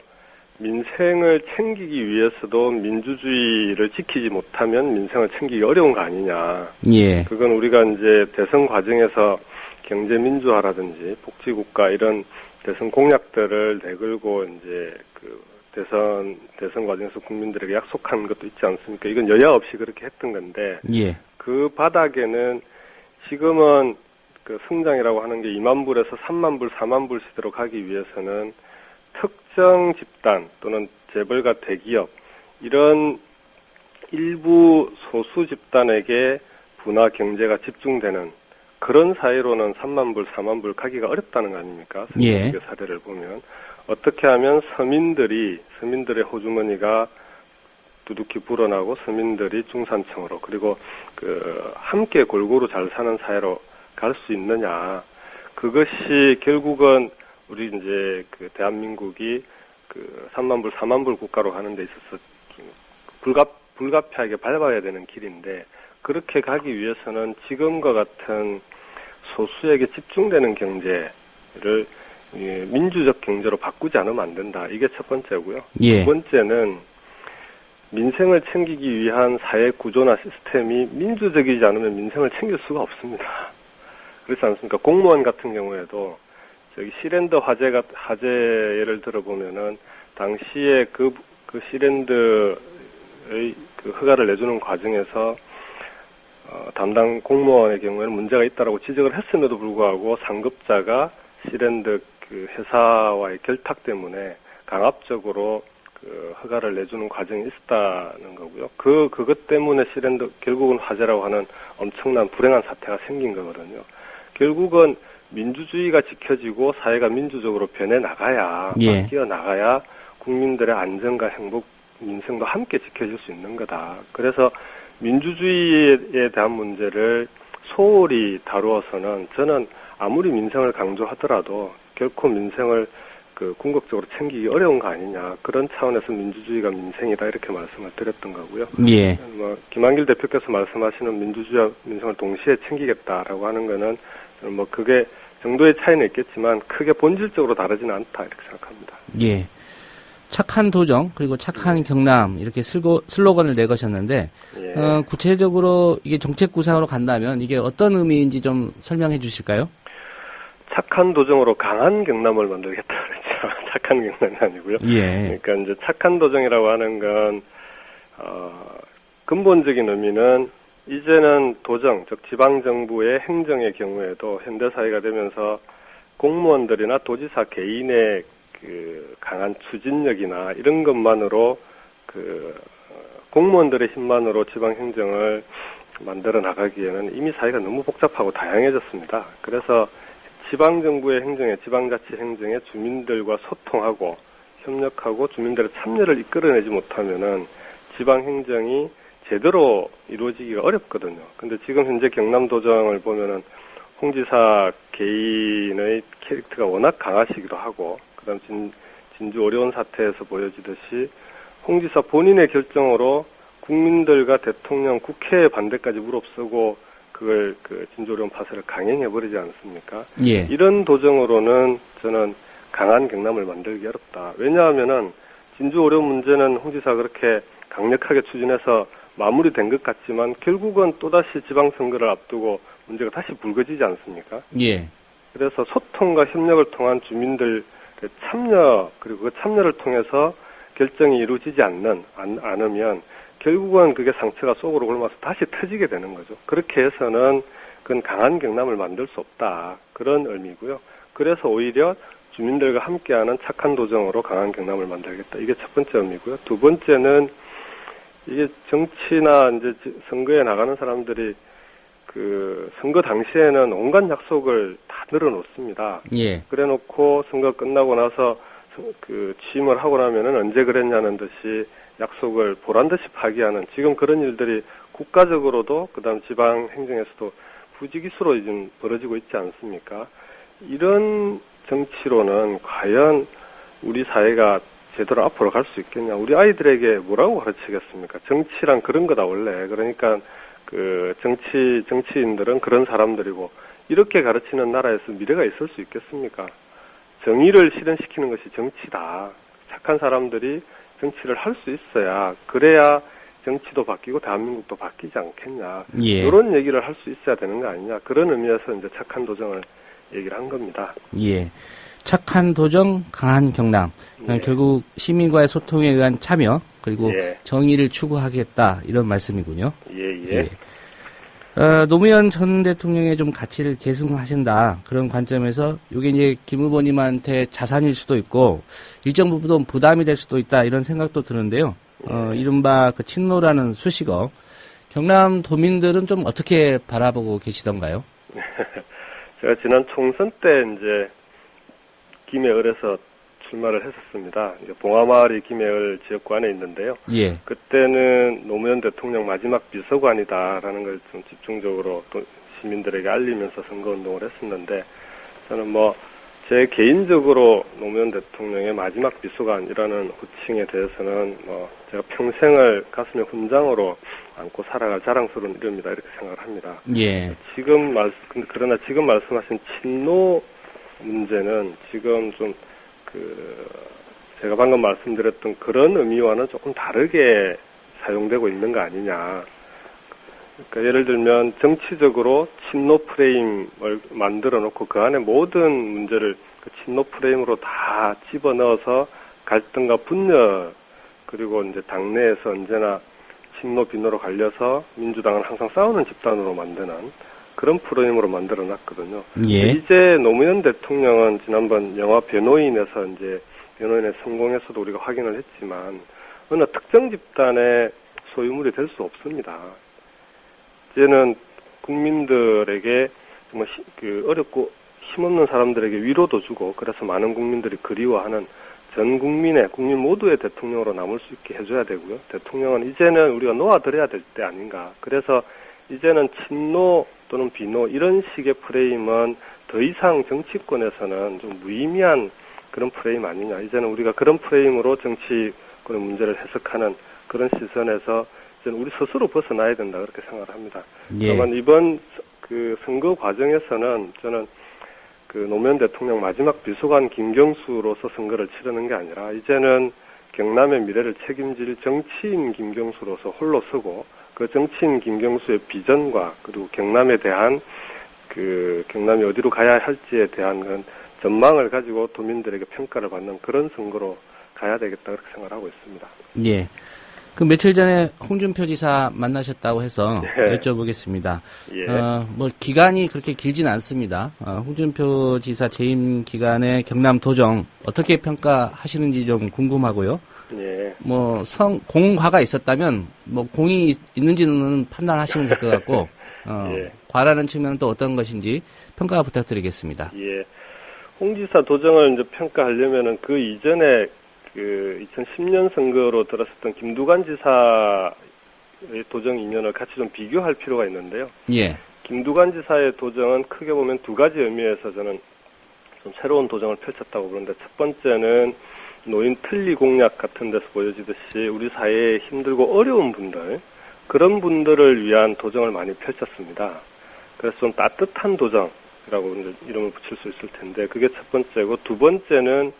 민생을 챙기기 위해서도 민주주의를 지키지 못하면 민생을 챙기기 어려운 거 아니냐. 예. 그건 우리가 이제 대선 과정에서 경제 민주화라든지 복지국가 이런 대선 공약들을 내걸고 이제 대선 과정에서 국민들에게 약속한 것도 있지 않습니까? 이건 여야 없이 그렇게 했던 건데. 예. 그 바닥에는 지금은 성장이라고 하는 게 2만 불에서 3만 불, 4만 불 시대로 가기 위해서는 특정 집단 또는 재벌가 대기업 이런 일부 소수 집단에게 부나 경제가 집중되는 그런 사회로는 3만 불, 4만 불 가기가 어렵다는 거 아닙니까? 예. 사례를 보면 어떻게 하면 서민들의 호주머니가 두둑히 불어나고 서민들이 중산층으로 그리고 함께 골고루 잘 사는 사회로 갈 수 있느냐. 그것이 결국은 우리 이제 대한민국이 3만 불, 4만 불 국가로 가는 데 있어서 불가피하게 밟아야 되는 길인데 그렇게 가기 위해서는 지금과 같은 소수에게 집중되는 경제를 민주적 경제로 바꾸지 않으면 안 된다. 이게 첫 번째고요. 예. 두 번째는 민생을 챙기기 위한 사회 구조나 시스템이 민주적이지 않으면 민생을 챙길 수가 없습니다. 그렇지 않습니까? 공무원 같은 경우에도 시랜드 화재 예를 들어보면은 당시에 그 시랜드의 허가를 내주는 과정에서 담당 공무원의 경우에는 문제가 있다라고 지적을 했음에도 불구하고 상급자가 시랜드 회사와의 결탁 때문에 강압적으로 허가를 내주는 과정이 있었다는 거고요. 그것 때문에 시랜드 결국은 화재라고 하는 엄청난 불행한 사태가 생긴 거거든요. 결국은 민주주의가 지켜지고 사회가 민주적으로 변해 나가야, 예. 바뀌어 나가야 국민들의 안전과 행복, 민생도 함께 지켜질 수 있는 거다. 그래서 민주주의에 대한 문제를 소홀히 다루어서는 저는 아무리 민생을 강조하더라도 결코 민생을 궁극적으로 챙기기 어려운 거 아니냐. 그런 차원에서 민주주의가 민생이다 이렇게 말씀을 드렸던 거고요. 예. 김한길 대표께서 말씀하시는 민주주의와 민생을 동시에 챙기겠다라고 하는 거는 그게 정도의 차이는 있겠지만 크게 본질적으로 다르지는 않다 이렇게 생각합니다. 예. 착한 도정 그리고 착한 경남 이렇게 슬로건을 내거셨는데 예. 구체적으로 이게 정책 구상으로 간다면 이게 어떤 의미인지 좀 설명해 주실까요? 착한 도정으로 강한 경남을 만들겠다 그랬죠. 착한 경남이 아니고요. 예. 그러니까 이제 착한 도정이라고 하는 건 근본적인 의미는 이제는 도정, 즉 지방정부의 행정의 경우에도 현대사회가 되면서 공무원들이나 도지사 개인의 강한 추진력이나 이런 것만으로 공무원들의 힘만으로 지방행정을 만들어 나가기에는 이미 사회가 너무 복잡하고 다양해졌습니다. 그래서 지방정부의 행정에, 지방자치 행정에 주민들과 소통하고 협력하고 주민들의 참여를 이끌어내지 못하면은 지방행정이 제대로 이루어지기가 어렵거든요. 근데 지금 현재 경남도정을 보면은 홍 지사 개인의 캐릭터가 워낙 강하시기도 하고, 그 다음 진주 어려운 사태에서 보여지듯이 홍 지사 본인의 결정으로 국민들과 대통령, 국회의 반대까지 무릅쓰고 그걸 진주 어려운 파쇄를 강행해버리지 않습니까? 예. 이런 도정으로는 저는 강한 경남을 만들기 어렵다. 왜냐하면은 진주 어려운 문제는 홍 지사가 그렇게 강력하게 추진해서 마무리된 것 같지만 결국은 또다시 지방선거를 앞두고 문제가 다시 불거지지 않습니까? 예. 그래서 소통과 협력을 통한 주민들의 참여, 그리고 그 참여를 통해서 결정이 이루어지지 않으면 결국은 그게 상처가 속으로 옮아서 다시 터지게 되는 거죠. 그렇게 해서는 그건 강한 경남을 만들 수 없다. 그런 의미고요. 그래서 오히려 주민들과 함께하는 착한 도정으로 강한 경남을 만들겠다. 이게 첫 번째 의미고요. 두 번째는 이게 정치나 이제 선거에 나가는 사람들이 선거 당시에는 온갖 약속을 다 늘어놓습니다. 예. 그래 놓고 선거 끝나고 나서 취임을 하고 나면은 언제 그랬냐는 듯이 약속을 보란듯이 파기하는 지금 그런 일들이 국가적으로도 그다음 지방 행정에서도 부지기수로 지금 벌어지고 있지 않습니까? 이런 정치로는 과연 우리 사회가 제대로 앞으로 갈 수 있겠냐? 우리 아이들에게 뭐라고 가르치겠습니까? 정치란 그런 거다 원래. 그러니까 정치인들은 그런 사람들이고 이렇게 가르치는 나라에서 미래가 있을 수 있겠습니까? 정의를 실현시키는 것이 정치다. 착한 사람들이 정치를 할 수 있어야 그래야 정치도 바뀌고 대한민국도 바뀌지 않겠냐. 예. 이런 얘기를 할 수 있어야 되는 거 아니냐. 그런 의미에서 이제 착한 도정을 얘기를 한 겁니다. 예. 착한 도정, 강한 경남. 예. 결국 시민과의 소통에 의한 참여, 그리고 예. 정의를 추구하겠다, 이런 말씀이군요. 예. 노무현 전 대통령의 좀 가치를 계승하신다. 그런 관점에서 이게 이제 김 후보님한테 자산일 수도 있고 일정 부분 부담이 될 수도 있다. 이런 생각도 드는데요. 이른바 그 친노라는 수식어. 경남 도민들은 좀 어떻게 바라보고 계시던가요? 제가 지난 총선 때 이제 김해을에서 출마를 했었습니다. 봉하마을이 김해을 지역구 안에 있는데요. 예. 그때는 노무현 대통령 마지막 비서관이다라는 걸 좀 집중적으로 또 시민들에게 알리면서 선거운동을 했었는데 저는 제 개인적으로 노무현 대통령의 마지막 비서관이라는 호칭에 대해서는 제가 평생을 가슴에 훈장으로 안고 살아갈 자랑스러운 이름이다 이렇게 생각을 합니다. 예. 그러나 지금 말씀하신 친노 문제는 지금 좀 제가 방금 말씀드렸던 그런 의미와는 조금 다르게 사용되고 있는 거 아니냐. 그러니까 예를 들면 정치적으로 친노 프레임을 만들어 놓고 그 안에 모든 문제를 그 친노 프레임으로 다 집어넣어서 갈등과 분열 그리고 이제 당내에서 언제나 친노 비노로 갈려서 민주당은 항상 싸우는 집단으로 만드는 그런 프레임으로 만들어 놨거든요. 예. 이제 노무현 대통령은 지난번 영화 변호인에서 이제 변호인의 성공에서도 우리가 확인을 했지만 어느 특정 집단의 소유물이 될 수 없습니다. 이제는 국민들에게 정말 어렵고 힘없는 사람들에게 위로도 주고 그래서 많은 국민들이 그리워하는 전 국민 모두의 대통령으로 남을 수 있게 해줘야 되고요. 대통령은 이제는 우리가 놓아드려야 될 때 아닌가. 그래서 이제는 친노 또는 비노 이런 식의 프레임은 더 이상 정치권에서는 좀 무의미한 그런 프레임 아니냐. 이제는 우리가 그런 프레임으로 정치권의 문제를 해석하는 그런 시선에서 이제는 우리 스스로 벗어나야 된다 그렇게 생각을 합니다. 예. 다만 이번 그 선거 과정에서는 저는 그 노무현 대통령 마지막 비서관 김경수로서 선거를 치르는 게 아니라 이제는 경남의 미래를 책임질 정치인 김경수로서 홀로 서고 그 정치인 김경수의 비전과 그리고 경남에 대한 경남이 어디로 가야 할지에 대한 그런 전망을 가지고 도민들에게 평가를 받는 그런 선거로 가야 되겠다 그렇게 생각하고 있습니다. 예. 그 며칠 전에 홍준표 지사 만나셨다고 해서 예. 여쭤보겠습니다. 예. 기간이 그렇게 길진 않습니다. 홍준표 지사 재임 기간에 경남 도정 어떻게 평가하시는지 좀 궁금하고요. 예. 공과가 있었다면, 공이 있는지는 판단하시면 될 것 같고, 예. 과라는 측면은 또 어떤 것인지 평가 부탁드리겠습니다. 예. 홍 지사 도정을 이제 평가하려면은 그 이전에 2010년 선거로 들었었던 김두관 지사의 도정 인연을 같이 좀 비교할 필요가 있는데요. 예. 김두관 지사의 도정은 크게 보면 두 가지 의미에서 저는 좀 새로운 도정을 펼쳤다고 보는데 첫 번째는 노인 틀니 공약 같은 데서 보여지듯이 우리 사회에 힘들고 어려운 분들 그런 분들을 위한 도정을 많이 펼쳤습니다. 그래서 좀 따뜻한 도정이라고 이제 이름을 붙일 수 있을 텐데 그게 첫 번째고 두 번째는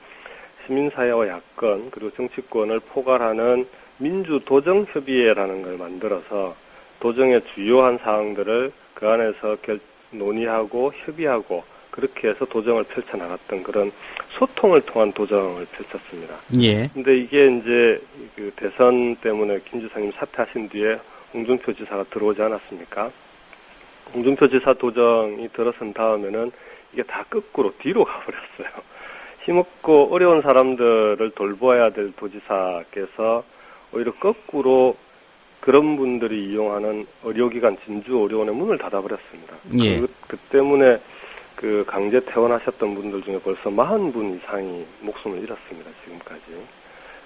시민사회와 야권 그리고 정치권을 포괄하는 민주도정협의회라는 걸 만들어서 도정의 주요한 사항들을 그 안에서 논의하고 협의하고 그렇게 해서 도정을 펼쳐나갔던 그런 소통을 통한 도정을 펼쳤습니다. 예. 근데 이게 이제 그 대선 때문에 김 지사님 사퇴하신 뒤에 홍준표 지사가 들어오지 않았습니까? 홍준표 지사 도정이 들어선 다음에는 이게 다 거꾸로 뒤로 가버렸어요. 힘없고 어려운 사람들을 돌보아야 될 도지사께서 오히려 거꾸로 그런 분들이 이용하는 의료기관 진주의료원의 문을 닫아버렸습니다. 예. 그 때문에 그 강제 퇴원하셨던 분들 중에 벌써 40분 이상이 목숨을 잃었습니다. 지금까지.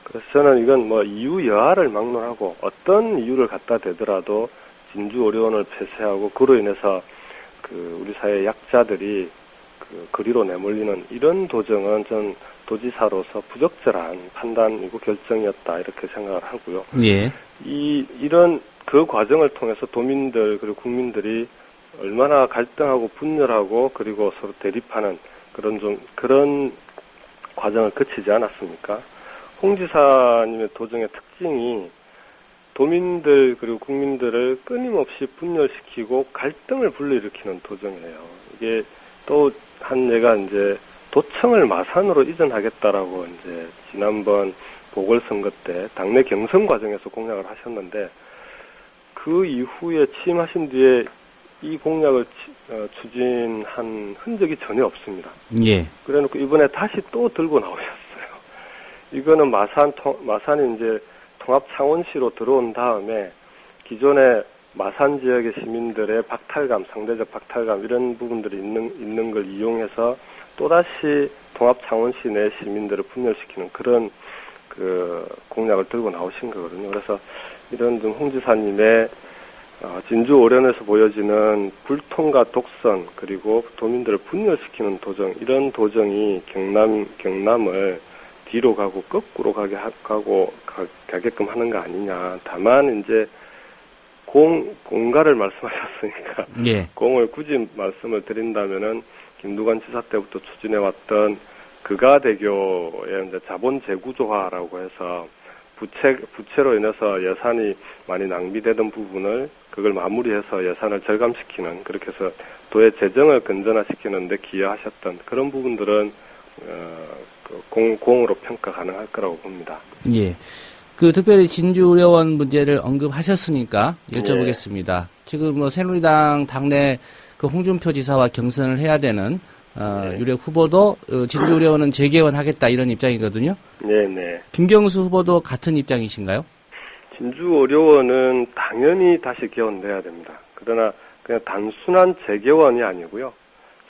그래서 저는 이건 이유 여하를 막론하고 어떤 이유를 갖다 대더라도 진주의료원을 폐쇄하고 그로 인해서 우리 사회 약자들이 그리로 내몰리는 이런 도정은 전 도지사로서 부적절한 판단이고 결정이었다 이렇게 생각을 하고요. 예. 이런 그 과정을 통해서 도민들 그리고 국민들이 얼마나 갈등하고 분열하고 그리고 서로 대립하는 그런 과정을 거치지 않았습니까? 홍 지사님의 도정의 특징이 도민들 그리고 국민들을 끊임없이 분열시키고 갈등을 불러일으키는 도정이에요. 이게 또 한 예가 이제 도청을 마산으로 이전하겠다라고 이제 지난번 보궐선거 때 당내 경선 과정에서 공약을 하셨는데 그 이후에 취임하신 뒤에 이 공약을 추진한 흔적이 전혀 없습니다. 예. 그래놓고 이번에 다시 또 들고 나오셨어요. 이거는 마산이 이제 통합창원시로 들어온 다음에 기존의 마산 지역의 시민들의 박탈감, 상대적 박탈감 이런 부분들이 있는 걸 이용해서 또다시 통합창원시 내 시민들을 분열시키는 그런 그 공약을 들고 나오신 거거든요. 그래서 이런 좀 홍 지사님의 진주 오련에서 보여지는 불통과 독선 그리고 도민들을 분열시키는 도정 이런 도정이 경남을 뒤로 가고 거꾸로 가게끔 하는 거 아니냐. 다만 이제 공가를 말씀하셨으니까 예. 공을 굳이 말씀을 드린다면은 김두관 지사 때부터 추진해왔던 그가대교의 이제 자본 재구조화라고 해서 부채로 인해서 예산이 많이 낭비되던 부분을 그걸 마무리해서 예산을 절감시키는 그렇게 해서 도의 재정을 건전화시키는 데 기여하셨던 그런 부분들은 공으로 평가 가능할 거라고 봅니다. 예. 그 특별히 진주의료원 문제를 언급하셨으니까 여쭤보겠습니다. 예. 지금 뭐 새누리당 당내 그 홍준표 지사와 경선을 해야 되는 유력 후보도 진주의료원은 재개원하겠다 이런 입장이거든요. 네네. 김경수 후보도 같은 입장이신가요? 진주의료원은 당연히 다시 개원돼야 됩니다. 그러나 그냥 단순한 재개원이 아니고요.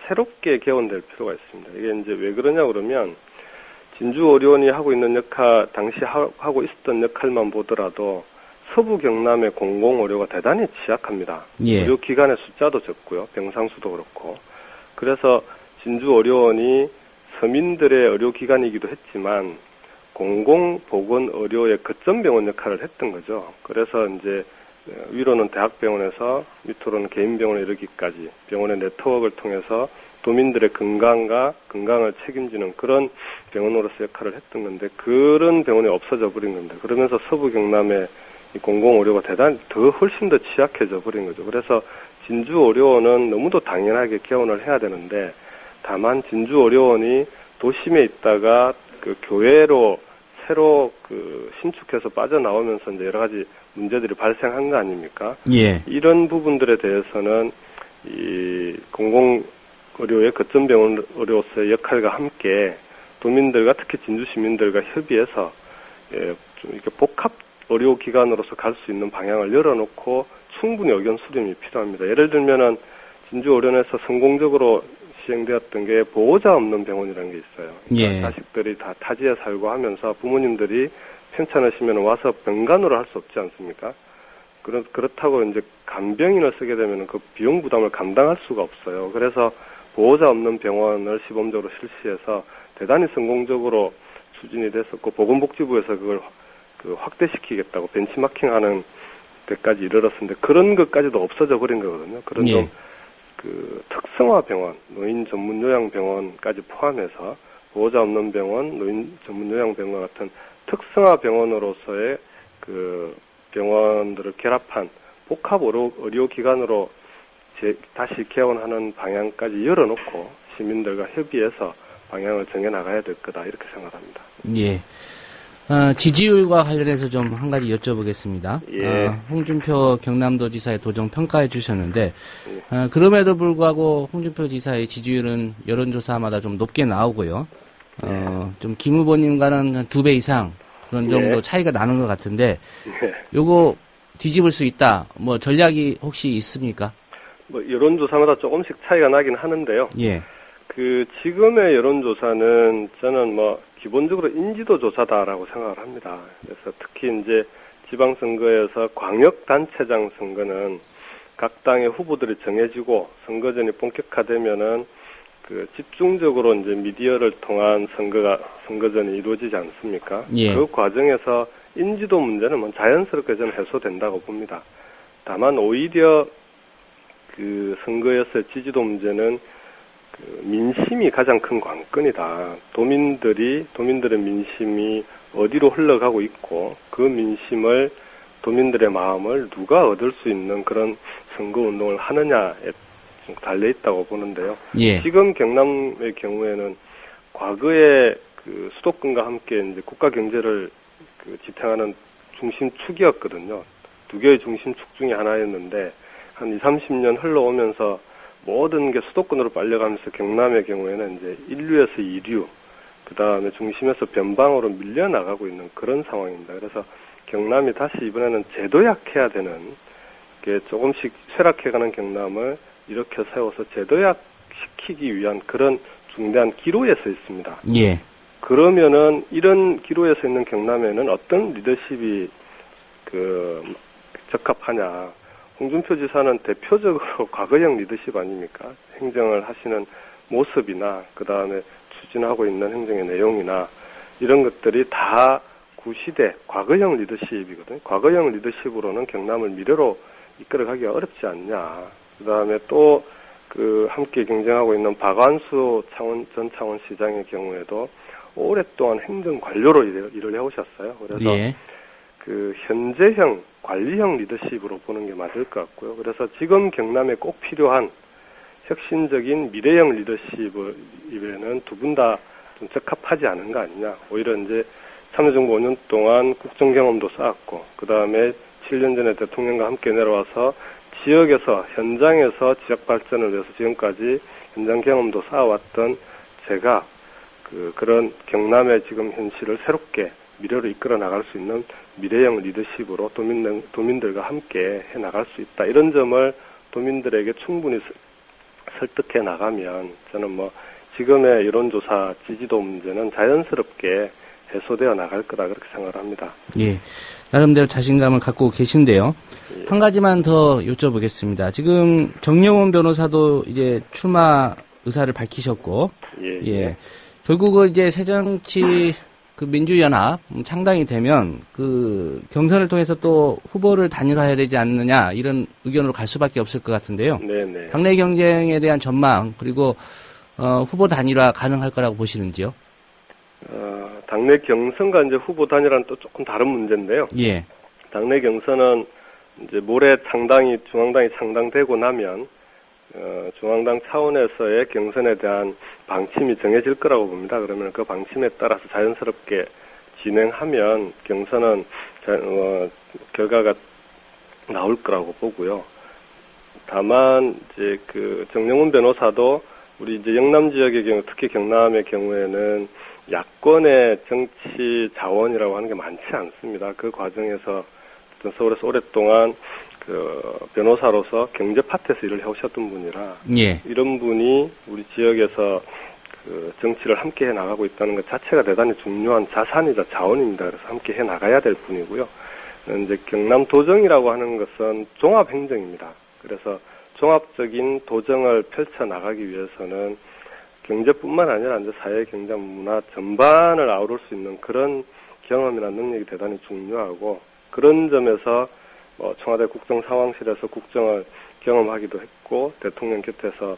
새롭게 개원될 필요가 있습니다. 이게 이제 왜 그러냐 그러면 진주의료원이 하고 있는 역할, 당시 하고 있었던 역할만 보더라도 서부 경남의 공공의료가 대단히 취약합니다. 예. 의료기관의 숫자도 적고요. 병상수도 그렇고. 그래서 진주의료원이 서민들의 의료기관이기도 했지만 공공보건의료의 거점병원 역할을 했던 거죠. 그래서 이제 위로는 대학병원에서 밑으로는 개인병원에 이르기까지 병원의 네트워크를 통해서 도민들의 건강을 책임지는 그런 병원으로서 역할을 했던 건데 그런 병원이 없어져 버린 겁니다. 그러면서 서부 경남의 공공의료가 대단히 훨씬 더 취약해져 버린 거죠. 그래서 진주의료원은 너무도 당연하게 개원을 해야 되는데 다만 진주의료원이 도심에 있다가 그 교외로 새로 그 신축해서 빠져나오면서 이제 여러 가지 문제들이 발생한 거 아닙니까? 예. 이런 부분들에 대해서는 이 공공의료의 거점병원으로서의 역할과 함께 도민들과 특히 진주 시민들과 협의해서 좀 이렇게 복합 의료기관으로서 갈 수 있는 방향을 열어놓고 충분히 의견 수렴이 필요합니다. 예를 들면은 진주의료원에서 성공적으로 시행되었던 게 보호자 없는 병원이라는 게 있어요. 그러니까 예. 자식들이 다 타지에 살고 하면서 부모님들이 편찮으시면 와서 병간호를 할 수 없지 않습니까? 그렇다고 이제 간병인을 쓰게 되면 그 비용 부담을 감당할 수가 없어요. 그래서 보호자 없는 병원을 시범적으로 실시해서 대단히 성공적으로 추진이 됐었고 보건복지부에서 그걸 확대시키겠다고 벤치마킹하는 데까지 이르렀는데 그런 것까지도 없어져 버린 거거든요. 그런 예. 좀 그 특성화 병원, 노인 전문 요양병원까지 포함해서 보호자 없는 병원, 노인 전문 요양병원 같은 특성화 병원으로서의 그 병원들을 결합한 복합 의료기관으로 다시 개원하는 방향까지 열어놓고 시민들과 협의해서 방향을 정해나가야 될 거다 이렇게 생각합니다. 예. 지지율과 관련해서 좀 한 가지 여쭤보겠습니다. 예. 홍준표 경남도지사의 도정 평가해 주셨는데 그럼에도 불구하고 홍준표 지사의 지지율은 여론조사마다 좀 높게 나오고요. 좀 김 후보님과는 한 2배 이상 그런 정도 예. 차이가 나는 것 같은데 예. 요거 뒤집을 수 있다. 뭐 전략이 혹시 있습니까? 뭐 여론조사마다 조금씩 차이가 나긴 하는데요. 예. 그 지금의 여론조사는 저는 뭐 기본적으로 인지도 조사다라고 생각을 합니다. 그래서 특히 이제 지방선거에서 광역단체장 선거는 각 당의 후보들이 정해지고 선거전이 본격화되면은 그 집중적으로 이제 미디어를 통한 선거전이 이루어지지 않습니까? 예. 그 과정에서 인지도 문제는 뭐 자연스럽게 저는 해소된다고 봅니다. 다만 오히려 그 선거에서의 지지도 문제는 민심이 가장 큰 관건이다. 도민들의 민심이 어디로 흘러가고 있고 그 민심을 도민들의 마음을 누가 얻을 수 있는 그런 선거운동을 하느냐에 달려 있다고 보는데요. 예. 지금 경남의 경우에는 과거에 그 수도권과 함께 이제 국가 경제를 지탱하는 중심축이었거든요. 두 개의 중심축 중에 하나였는데 한 20, 30년 흘러오면서 모든 게 수도권으로 빨려가면서 경남의 경우에는 이제 1류에서 2류, 그 다음에 중심에서 변방으로 밀려나가고 있는 그런 상황입니다. 그래서 경남이 다시 이번에는 재도약해야 되는, 게 조금씩 쇠락해가는 경남을 일으켜 세워서 재도약시키기 위한 그런 중대한 기로에 서 있습니다. 예. 그러면은 이런 기로에 서 있는 경남에는 어떤 리더십이 적합하냐. 홍준표 지사는 대표적으로 과거형 리더십 아닙니까? 행정을 하시는 모습이나 그 다음에 추진하고 있는 행정의 내용이나 이런 것들이 다 구시대 과거형 리더십이거든요. 과거형 리더십으로는 경남을 미래로 이끌어가기가 어렵지 않냐. 그 다음에 또 함께 경쟁하고 있는 박완수 전 창원시장의 경우에도 오랫동안 행정 관료로 일을 해오셨어요. 그래서 예. 현재형 관리형 리더십으로 보는 게 맞을 것 같고요. 그래서 지금 경남에 꼭 필요한 혁신적인 미래형 리더십에는 두 분 다 좀 적합하지 않은 거 아니냐. 오히려 이제 참여정부 5년 동안 국정 경험도 쌓았고, 그 다음에 7년 전에 대통령과 함께 내려와서 지역에서, 현장에서 지역 발전을 위해서 지금까지 현장 경험도 쌓아왔던 제가 그런 경남의 지금 현실을 새롭게 미래로 이끌어 나갈 수 있는 미래형 리더십으로 도민들과 함께 해 나갈 수 있다. 이런 점을 도민들에게 충분히 설득해 나가면 저는 지금의 여론조사 지지도 문제는 자연스럽게 해소되어 나갈 거다 그렇게 생각을 합니다. 예, 나름대로 자신감을 갖고 계신데요. 예. 한 가지만 더 여쭤보겠습니다. 지금 정영훈 변호사도 이제 출마 의사를 밝히셨고, 예. 결국은 이제 새정치 민주연합 창당이 되면 경선을 통해서 또 후보를 단일화해야 되지 않느냐 이런 의견으로 갈 수밖에 없을 것 같은데요. 네네. 당내 경쟁에 대한 전망 그리고 후보 단일화 가능할 거라고 보시는지요? 당내 경선과 이제 후보 단일화는 또 조금 다른 문제인데요. 예. 당내 경선은 이제 모레 중앙당이 창당되고 나면 중앙당 차원에서의 경선에 대한 방침이 정해질 거라고 봅니다. 그러면 그 방침에 따라서 자연스럽게 진행하면 경선은 결과가 나올 거라고 보고요. 다만 이제 정영훈 변호사도 우리 이제 영남 지역의 경우, 특히 경남의 경우에는 야권의 정치 자원이라고 하는 게 많지 않습니다. 그 과정에서 서울에서 오랫동안 변호사로서 경제 파트에서 일을 해오셨던 분이라 예. 이런 분이 우리 지역에서 정치를 함께 해 나가고 있다는 것 자체가 대단히 중요한 자산이자 자원입니다. 그래서 함께 해 나가야 될 분이고요. 이제 경남 도정이라고 하는 것은 종합 행정입니다. 그래서 종합적인 도정을 펼쳐 나가기 위해서는 경제뿐만 아니라 이제 사회, 경제, 문화 전반을 아우를 수 있는 그런 경험이나 능력이 대단히 중요하고 그런 점에서 청와대 국정상황실에서 국정을 경험하기도 했고 대통령 곁에서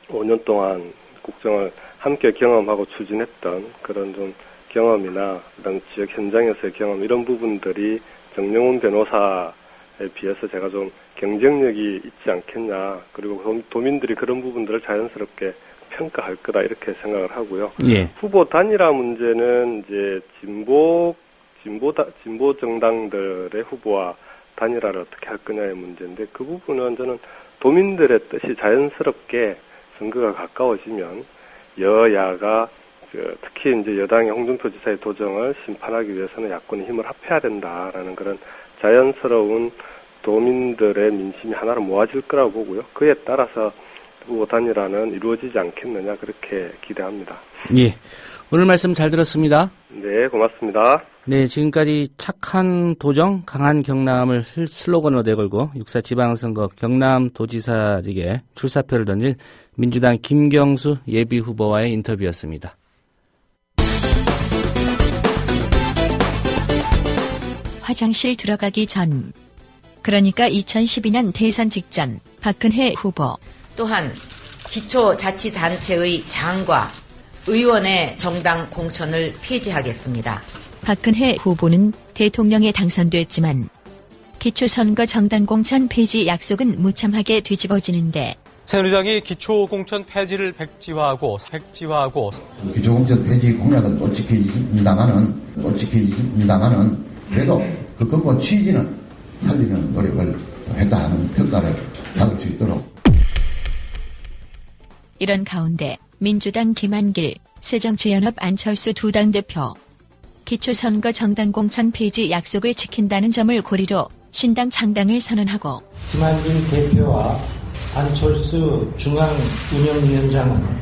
5년 동안 국정을 함께 경험하고 추진했던 그런 좀 경험이나 그다음 지역 현장에서의 경험 이런 부분들이 정영훈 변호사에 비해서 제가 좀 경쟁력이 있지 않겠냐. 그리고 도민들이 그런 부분들을 자연스럽게 평가할 거다 이렇게 생각을 하고요. 예. 후보 단일화 문제는 이제 진보 정당들의 후보와 단일화를 어떻게 할 거냐의 문제인데 그 부분은 저는 도민들의 뜻이 자연스럽게 선거가 가까워지면 여야가 특히 이제 여당의 홍준표 지사의 도정을 심판하기 위해서는 야권이 힘을 합해야 된다라는 그런 자연스러운 도민들의 민심이 하나로 모아질 거라고 보고요. 그에 따라서 후보 단일화는 이루어지지 않겠느냐 그렇게 기대합니다. 예, 오늘 말씀 잘 들었습니다. 네, 고맙습니다. 네, 지금까지 착한 도정, 강한 경남을 슬로건으로 내걸고 6.4 지방선거 경남도지사직에 출사표를 던질 민주당 김경수 예비후보와의 인터뷰였습니다. 화장실 들어가기 전, 그러니까 2012년 대선 직전 박근혜 후보. 또한 기초자치단체의 장과 의원의 정당 공천을 폐지하겠습니다. 박근혜 후보는 대통령에 당선됐지만 기초선거 정당 공천 폐지 약속은 무참하게 뒤집어지는데 새누리당이 기초공천 폐지를 백지화하고 기초공천 폐지 공약은 못 지켜집니다마는 그래도 그 근본 취지는 살리는 노력을 했다 하는 평가를 받을 수 있도록. 이런 가운데 민주당 김한길, 새정치연합 안철수 두 당대표 기초선거 정당 공천 폐지 약속을 지킨다는 점을 고리로 신당 창당을 선언하고 김한길 대표와 안철수 중앙운영위원장은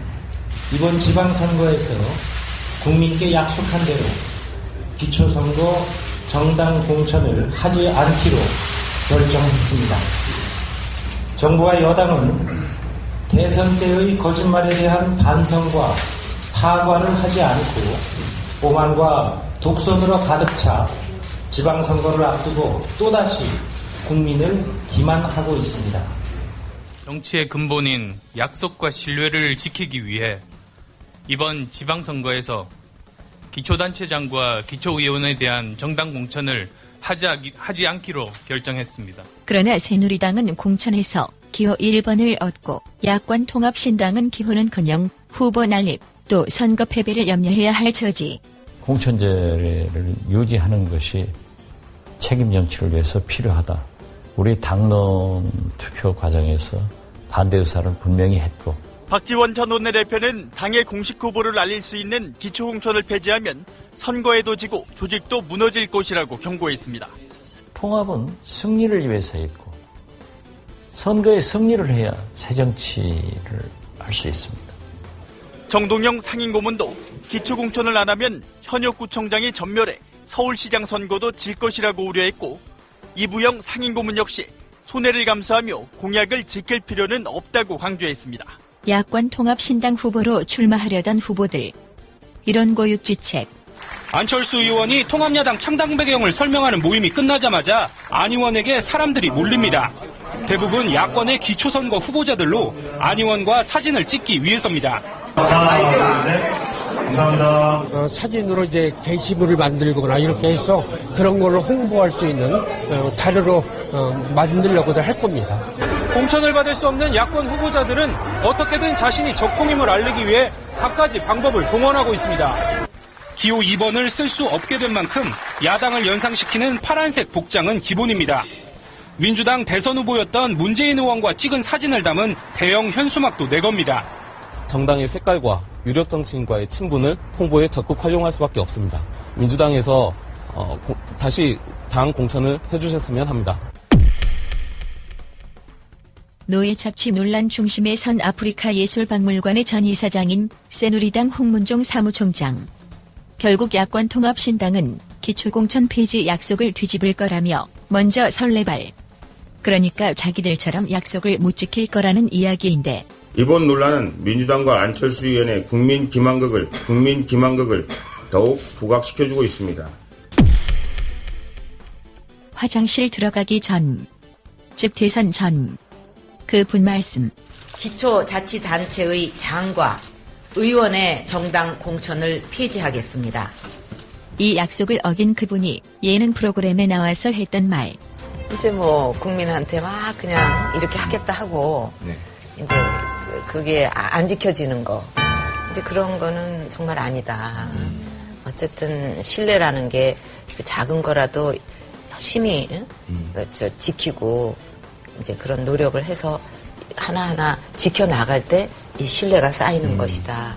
이번 지방선거에서 국민께 약속한 대로 기초선거 정당 공천을 하지 않기로 결정했습니다. 정부와 여당은 대선 때의 거짓말에 대한 반성과 사과를 하지 않고 오만과 독선으로 가득 차 지방선거를 앞두고 또다시 국민을 기만하고 있습니다. 정치의 근본인 약속과 신뢰를 지키기 위해 이번 지방선거에서 기초단체장과 기초의원에 대한 정당 공천을 하지 않기로 결정했습니다. 그러나 새누리당은 공천에서 기호 1번을 얻고 야권 통합신당은 기호는커녕 후보 난립 또 선거 패배를 염려해야 할 처지. 공천제를 유지하는 것이 책임 정치를 위해서 필요하다. 우리 당론 투표 과정에서 반대 의사를 분명히 했고 박지원 전 원내대표는 당의 공식 후보를 알릴 수 있는 기초공천을 폐지하면 선거에도 지고 조직도 무너질 것이라고 경고했습니다. 통합은 승리를 위해서 했고 선거에 승리를 해야 새 정치를 할 수 있습니다. 정동영 상임고문도 기초공천을 안 하면 현역 구청장이 전멸해 서울시장 선거도 질 것이라고 우려했고 이부영 상임고문 역시 손해를 감수하며 공약을 지킬 필요는 없다고 강조했습니다. 야권 통합신당 후보로 출마하려던 후보들. 이런 고육지책. 안철수 의원이 통합야당 창당 배경을 설명하는 모임이 끝나자마자 안 의원에게 사람들이 몰립니다. 대부분 야권의 기초선거 후보자들로 안 의원과 사진을 찍기 위해서입니다. 감사합니다. 사진으로 이제 게시물을 만들거나 이렇게 해서 그런 걸 홍보할 수 있는 자료로 만들려고도 할 겁니다. 공천을 받을 수 없는 야권 후보자들은 어떻게든 자신이 적통임을 알리기 위해 갖가지 방법을 동원하고 있습니다. 기호 2번을 쓸 수 없게 된 만큼 야당을 연상시키는 파란색 복장은 기본입니다. 민주당 대선 후보였던 문재인 의원과 찍은 사진을 담은 대형 현수막도 내겁니다. 정당의 색깔과 유력 정치인과의 친분을 홍보에 적극 활용할 수밖에 없습니다. 민주당에서 다시 당 공천을 해주셨으면 합니다. 노예 착취 논란 중심에 선 아프리카 예술박물관의 전 이사장인 새누리당 홍문종 사무총장. 결국 야권 통합신당은 기초공천 폐지 약속을 뒤집을 거라며 먼저 설레발. 그러니까 자기들처럼 약속을 못 지킬 거라는 이야기인데 이번 논란은 민주당과 안철수 의원의 국민 기만극을 더욱 부각시켜주고 있습니다. 화장실 들어가기 전, 즉 대선 전, 그분 말씀. 기초자치단체의 장과 의원의 정당 공천을 폐지하겠습니다. 이 약속을 어긴 그분이 예능 프로그램에 나와서 했던 말. 이제 뭐 국민한테 막 그냥 이렇게 하겠다 하고 이제 그게 안 지켜지는 거. 이제 그런 거는 정말 아니다. 어쨌든 신뢰라는 게 작은 거라도 열심히 지키고 이제 그런 노력을 해서 하나하나 지켜나갈 때 이 신뢰가 쌓이는 것이다.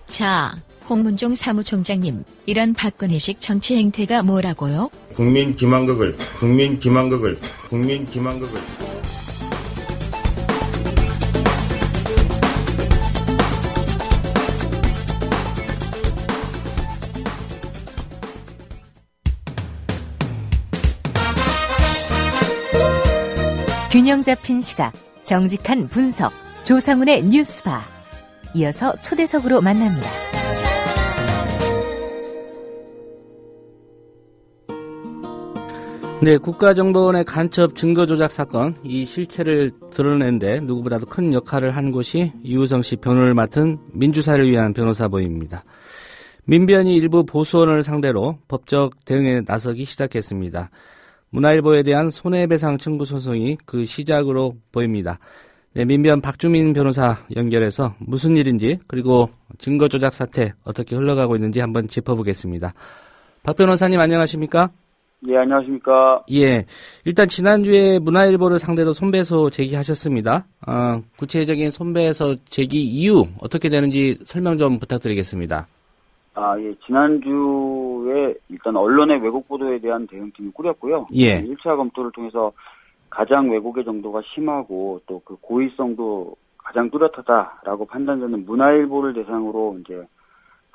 자, 홍문종 사무총장님, 이런 박근혜식 정치 행태가 뭐라고요? 국민 기만극을. 균형 잡힌 시각, 정직한 분석, 조상훈의 뉴스바. 이어서 초대석으로 만납니다. 네, 국가정보원의 간첩 증거조작 사건, 이 실체를 드러낸 데 누구보다도 큰 역할을 한 곳이 유우성 씨 변호를 맡은 민주사를 위한 변호사보입니다. 민변이 일부 보수원을 상대로 법적 대응에 나서기 시작했습니다. 문화일보에 대한 손해배상 청구 소송이 그 시작으로 보입니다. 네, 민변 박주민 변호사 연결해서 무슨 일인지 그리고 증거조작 사태 어떻게 흘러가고 있는지 한번 짚어보겠습니다. 박 변호사님 안녕하십니까? 예, 안녕하십니까. 예. 일단 지난주에 문화일보를 상대로 손배소 제기하셨습니다. 구체적인 손배소 제기 이유 어떻게 되는지 설명 좀 부탁드리겠습니다. 예. 지난주에 일단 언론의 왜곡 보도에 대한 대응팀을 꾸렸고요. 예. 1차 검토를 통해서 가장 왜곡의 정도가 심하고 또 그 고의성도 가장 뚜렷하다라고 판단되는 문화일보를 대상으로 이제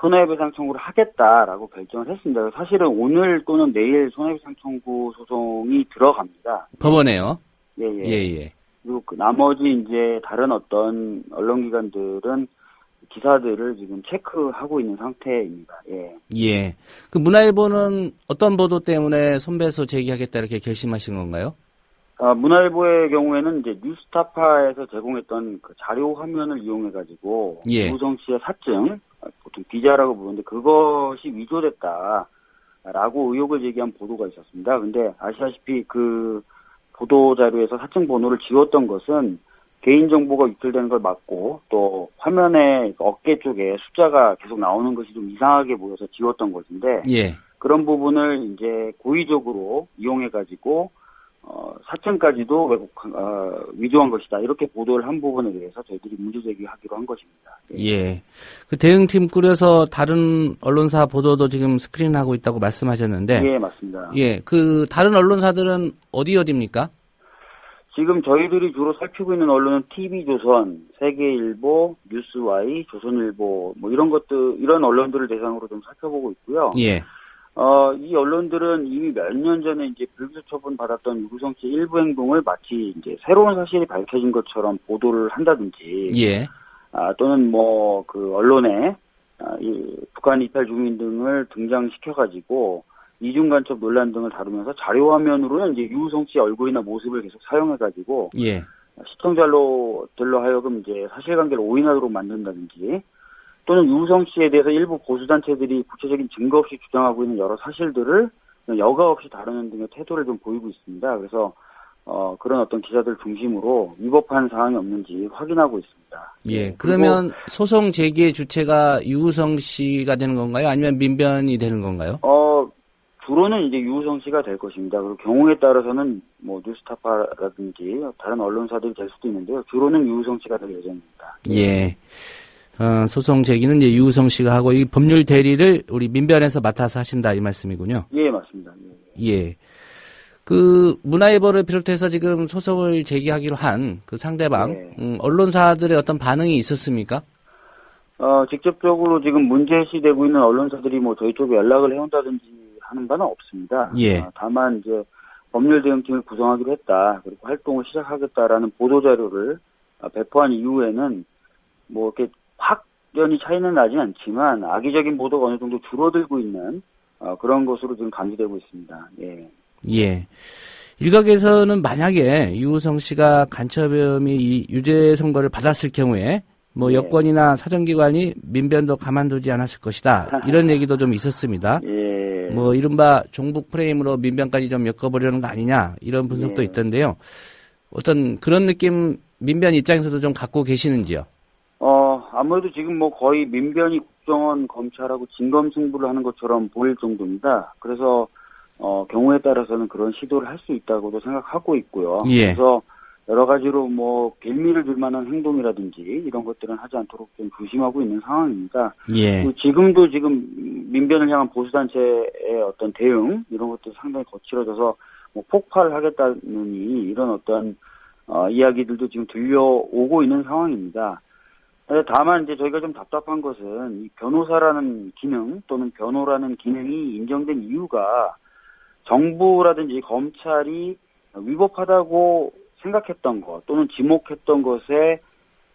손해배상 청구를 하겠다라고 결정을 했습니다. 사실은 오늘 또는 내일 손해배상 청구 소송이 들어갑니다. 법원에요? 예. 예. 그리고 그 나머지 이제 다른 어떤 언론기관들은 기사들을 지금 체크하고 있는 상태입니다. 예. 예. 그 문화일보는 어떤 보도 때문에 손배소 제기하겠다 이렇게 결심하신 건가요? 문화일보의 경우에는 이제 뉴스타파에서 제공했던 그 자료 화면을 이용해가지고 예. 유우성 씨의 사증, 보통 비자라고 부르는데 그것이 위조됐다라고 의혹을 제기한 보도가 있었습니다. 근데 아시다시피 그 보도 자료에서 사증 번호를 지웠던 것은 개인정보가 유출되는 걸 막고 또 화면에 어깨 쪽에 숫자가 계속 나오는 것이 좀 이상하게 보여서 지웠던 것인데 예. 그런 부분을 이제 고의적으로 이용해가지고 사증까지도 위조한 것이다. 이렇게 보도를 한 부분에 대해서 저희들이 문제 제기하기로 한 것입니다. 예. 그 대응팀 꾸려서 다른 언론사 보도도 지금 스크린하고 있다고 말씀하셨는데. 예, 맞습니다. 예. 그 다른 언론사들은 어디입니까? 지금 저희들이 주로 살피고 있는 언론은 TV조선, 세계일보, 뉴스와이, 조선일보 뭐 이런 언론들을 대상으로 좀 살펴보고 있고요. 예. 이 언론들은 이미 몇 년 전에 이제 불기소 처분 받았던 유우성 씨 일부 행동을 마치 이제 새로운 사실이 밝혀진 것처럼 보도를 한다든지, 예. 또는 뭐 그 언론에 북한 이탈 주민 등을 등장시켜가지고 이중 간첩 논란 등을 다루면서 자료 화면으로는 이제 유우성 씨 얼굴이나 모습을 계속 사용해가지고, 예. 시청자들로 하여금 이제 사실관계를 오인하도록 만든다든지. 또는 유우성 씨에 대해서 일부 보수단체들이 구체적인 증거 없이 주장하고 있는 여러 사실들을 여과 없이 다루는 등의 태도를 좀 보이고 있습니다. 그래서 그런 어떤 기사들 중심으로 위법한 사항이 없는지 확인하고 있습니다. 예. 그러면 소송 제기의 주체가 유우성 씨가 되는 건가요? 아니면 민변이 되는 건가요? 주로는 이제 유우성 씨가 될 것입니다. 그리고 경우에 따라서는 뭐 뉴스타파라든지 다른 언론사들이 될 수도 있는데요. 주로는 유우성 씨가 될 예정입니다. 예. 소송 제기는 이제 유우성 씨가 하고 이 법률 대리를 우리 민변에서 맡아서 하신다 이 말씀이군요. 예, 맞습니다. 예. 그 문화일보를 비롯해서 지금 소송을 제기하기로 한 그 상대방 언론사들의 어떤 반응이 있었습니까? 직접적으로 지금 문제시되고 있는 언론사들이 뭐 저희 쪽에 연락을 해온다든지 하는 바는 없습니다. 예. 다만 이제 법률 대응팀을 구성하기로 했다. 그리고 활동을 시작하겠다라는 보도 자료를 배포한 이후에는 뭐 이렇게 확연히 차이는 나진 않지만 악의적인 보도가 어느 정도 줄어들고 있는 그런 것으로 지금 감지되고 있습니다. 예. 예. 일각에서는 만약에 유우성 씨가 간첩 혐의 이 유죄 선고를 받았을 경우에 뭐 여권이나 사정기관이 민변도 가만두지 않았을 것이다. 이런 얘기도 좀 있었습니다. 예. 뭐 이른바 종북 프레임으로 민변까지 좀 엮어보려는 거 아니냐 이런 분석도 있던데요. 어떤 그런 느낌 민변 입장에서도 좀 갖고 계시는지요? 아무래도 지금 뭐 거의 민변이 국정원 검찰하고 진검승부를 하는 것처럼 보일 정도입니다. 그래서 경우에 따라서는 그런 시도를 할 수 있다고도 생각하고 있고요. 예. 그래서 여러 가지로 뭐 빌미를 줄 만한 행동이라든지 이런 것들은 하지 않도록 좀 조심하고 있는 상황입니다. 예. 지금도 지금 민변을 향한 보수단체의 어떤 대응 이런 것들이 상당히 거칠어져서 뭐 폭발을 하겠다느니 이런 어떤 이야기들도 지금 들려오고 있는 상황입니다. 다만 이제 저희가 좀 답답한 것은 이 변호사라는 기능 또는 변호라는 기능이 인정된 이유가 정부라든지 검찰이 위법하다고 생각했던 것 또는 지목했던 것에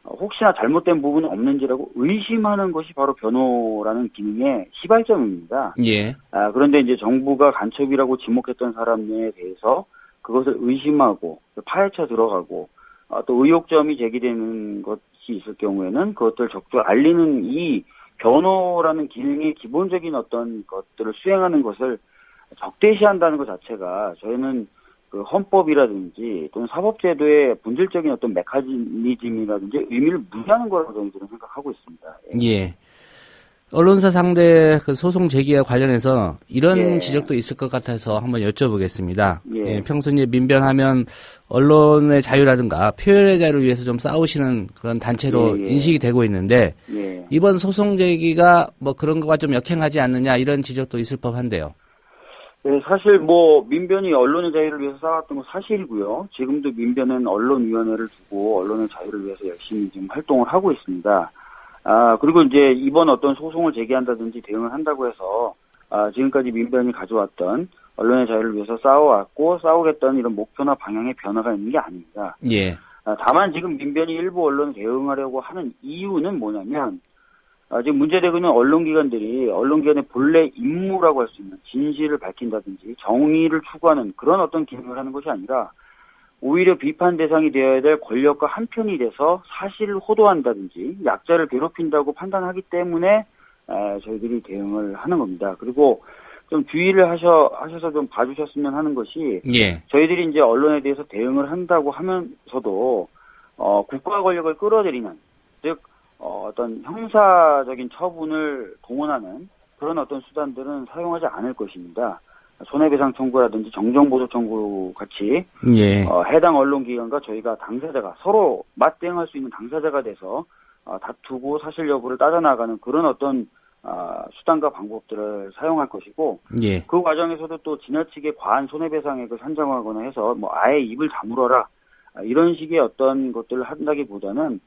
혹시나 잘못된 부분이 없는지라고 의심하는 것이 바로 변호라는 기능의 시발점입니다. 예. 그런데 이제 정부가 간첩이라고 지목했던 사람에 대해서 그것을 의심하고 파헤쳐 들어가고 또 의혹점이 제기되는 것이 있을 경우에는 그것들을 적극 알리는 이 변호라는 기능의 기본적인 어떤 것들을 수행하는 것을 적대시한다는 것 자체가 저희는 그 헌법이라든지 또는 사법제도의 본질적인 어떤 메커니즘이라든지 의미를 무시하는 거라고 저희들은 생각하고 있습니다. 예. 언론사 상대 그 소송 제기와 관련해서 이런 예. 지적도 있을 것 같아서 한번 여쭤보겠습니다. 예. 예, 평소 이제 민변하면 언론의 자유라든가 표현의 자유를 위해서 좀 싸우시는 그런 단체로 예, 예. 인식이 되고 있는데 예. 이번 소송 제기가 뭐 그런 거가 좀 역행하지 않느냐 이런 지적도 있을 법한데요. 네, 사실 뭐 민변이 언론의 자유를 위해서 싸웠던 건 사실이고요. 지금도 민변은 언론위원회를 두고 언론의 자유를 위해서 열심히 지금 활동을 하고 있습니다. 그리고 이제 이번 어떤 소송을 제기한다든지 대응을 한다고 해서 지금까지 민변이 가져왔던 언론의 자유를 위해서 싸워왔고 싸우겠다는 이런 목표나 방향의 변화가 있는 게 아닙니다. 예. 다만 지금 민변이 일부 언론에 대응하려고 하는 이유는 뭐냐면 지금 문제되고 있는 언론기관들이 언론기관의 본래 임무라고 할 수 있는 진실을 밝힌다든지 정의를 추구하는 그런 어떤 기능을 하는 것이 아니라 오히려 비판 대상이 되어야 될 권력과 한편이 돼서 사실을 호도한다든지 약자를 괴롭힌다고 판단하기 때문에 저희들이 대응을 하는 겁니다. 그리고 좀 주의를 하셔서 좀 봐주셨으면 하는 것이 예. 저희들이 이제 언론에 대해서 대응을 한다고 하면서도 국가 권력을 끌어들이는 즉 어떤 형사적인 처분을 동원하는 그런 어떤 수단들은 사용하지 않을 것입니다. 손해배상 청구라든지 정정보도 청구 같이 예. 해당 언론기관과 저희가 당사자가 서로 맞대응할 수 있는 당사자가 돼서 다투고 사실 여부를 따져나가는 그런 어떤 수단과 방법들을 사용할 것이고 예. 그 과정에서도 또 지나치게 과한 손해배상액을 산정하거나 해서 뭐 아예 입을 다물어라 이런 식의 어떤 것들을 한다기보다는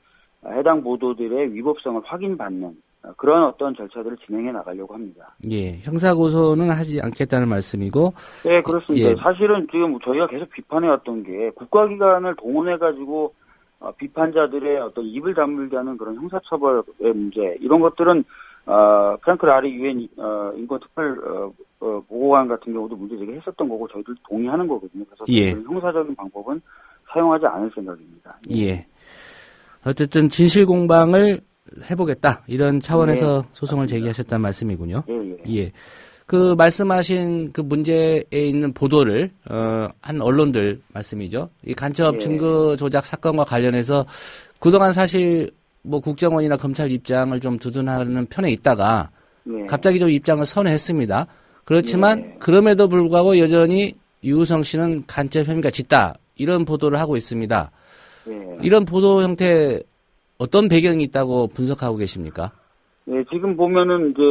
해당 보도들의 위법성을 확인받는 그런 어떤 절차들을 진행해 나가려고 합니다. 예, 형사고소는 하지 않겠다는 말씀이고. 네, 그렇습니다. 예. 사실은 지금 저희가 계속 비판해왔던 게 국가기관을 동원해가지고 비판자들의 어떤 입을 다물게 하는 그런 형사처벌의 문제 이런 것들은 프랑크 라리 유엔 인권특별 보고관 같은 경우도 문제 제기했었던 거고 저희들 동의하는 거거든요. 그래서 예. 형사적인 방법은 사용하지 않을 생각입니다. 예. 어쨌든 진실 공방을 해보겠다 이런 차원에서 네, 소송을 제기하셨다는 말씀이군요. 예. 예. 그 말씀하신 그 문제에 있는 보도를 한 언론들 말씀이죠. 이 간첩 예. 증거 조작 사건과 관련해서 그동안 사실 뭐 국정원이나 검찰 입장을 좀 두둔하는 편에 있다가 예. 갑자기 좀 입장을 선회했습니다. 그렇지만 그럼에도 불구하고 여전히 유우성 씨는 간첩 혐의가 짙다 이런 보도를 하고 있습니다. 예. 이런 보도 형태 어떤 배경이 있다고 분석하고 계십니까? 네, 지금 보면은 이제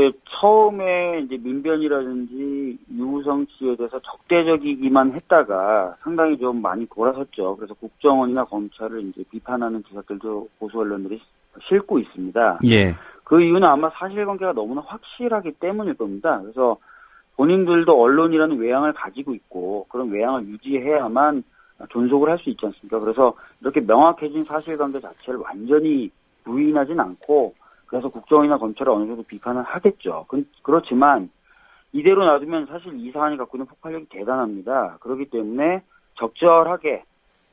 처음에 이제 민변이라든지 유우성 씨에 대해서 적대적이기만 했다가 상당히 좀 많이 돌아섰죠. 그래서 국정원이나 검찰을 이제 비판하는 기사들도 보수 언론들이 싣고 있습니다. 예. 그 이유는 아마 사실관계가 너무나 확실하기 때문일 겁니다. 그래서 본인들도 언론이라는 외양을 가지고 있고 그런 외양을 유지해야만 존속을 할 수 있지 않습니까? 그래서 이렇게 명확해진 사실관계 자체를 완전히 부인하진 않고 그래서 국정원이나 검찰을 어느 정도 비판을 하겠죠. 그렇지만 이대로 놔두면 사실 이 사안이 갖고 있는 폭발력이 대단합니다. 그렇기 때문에 적절하게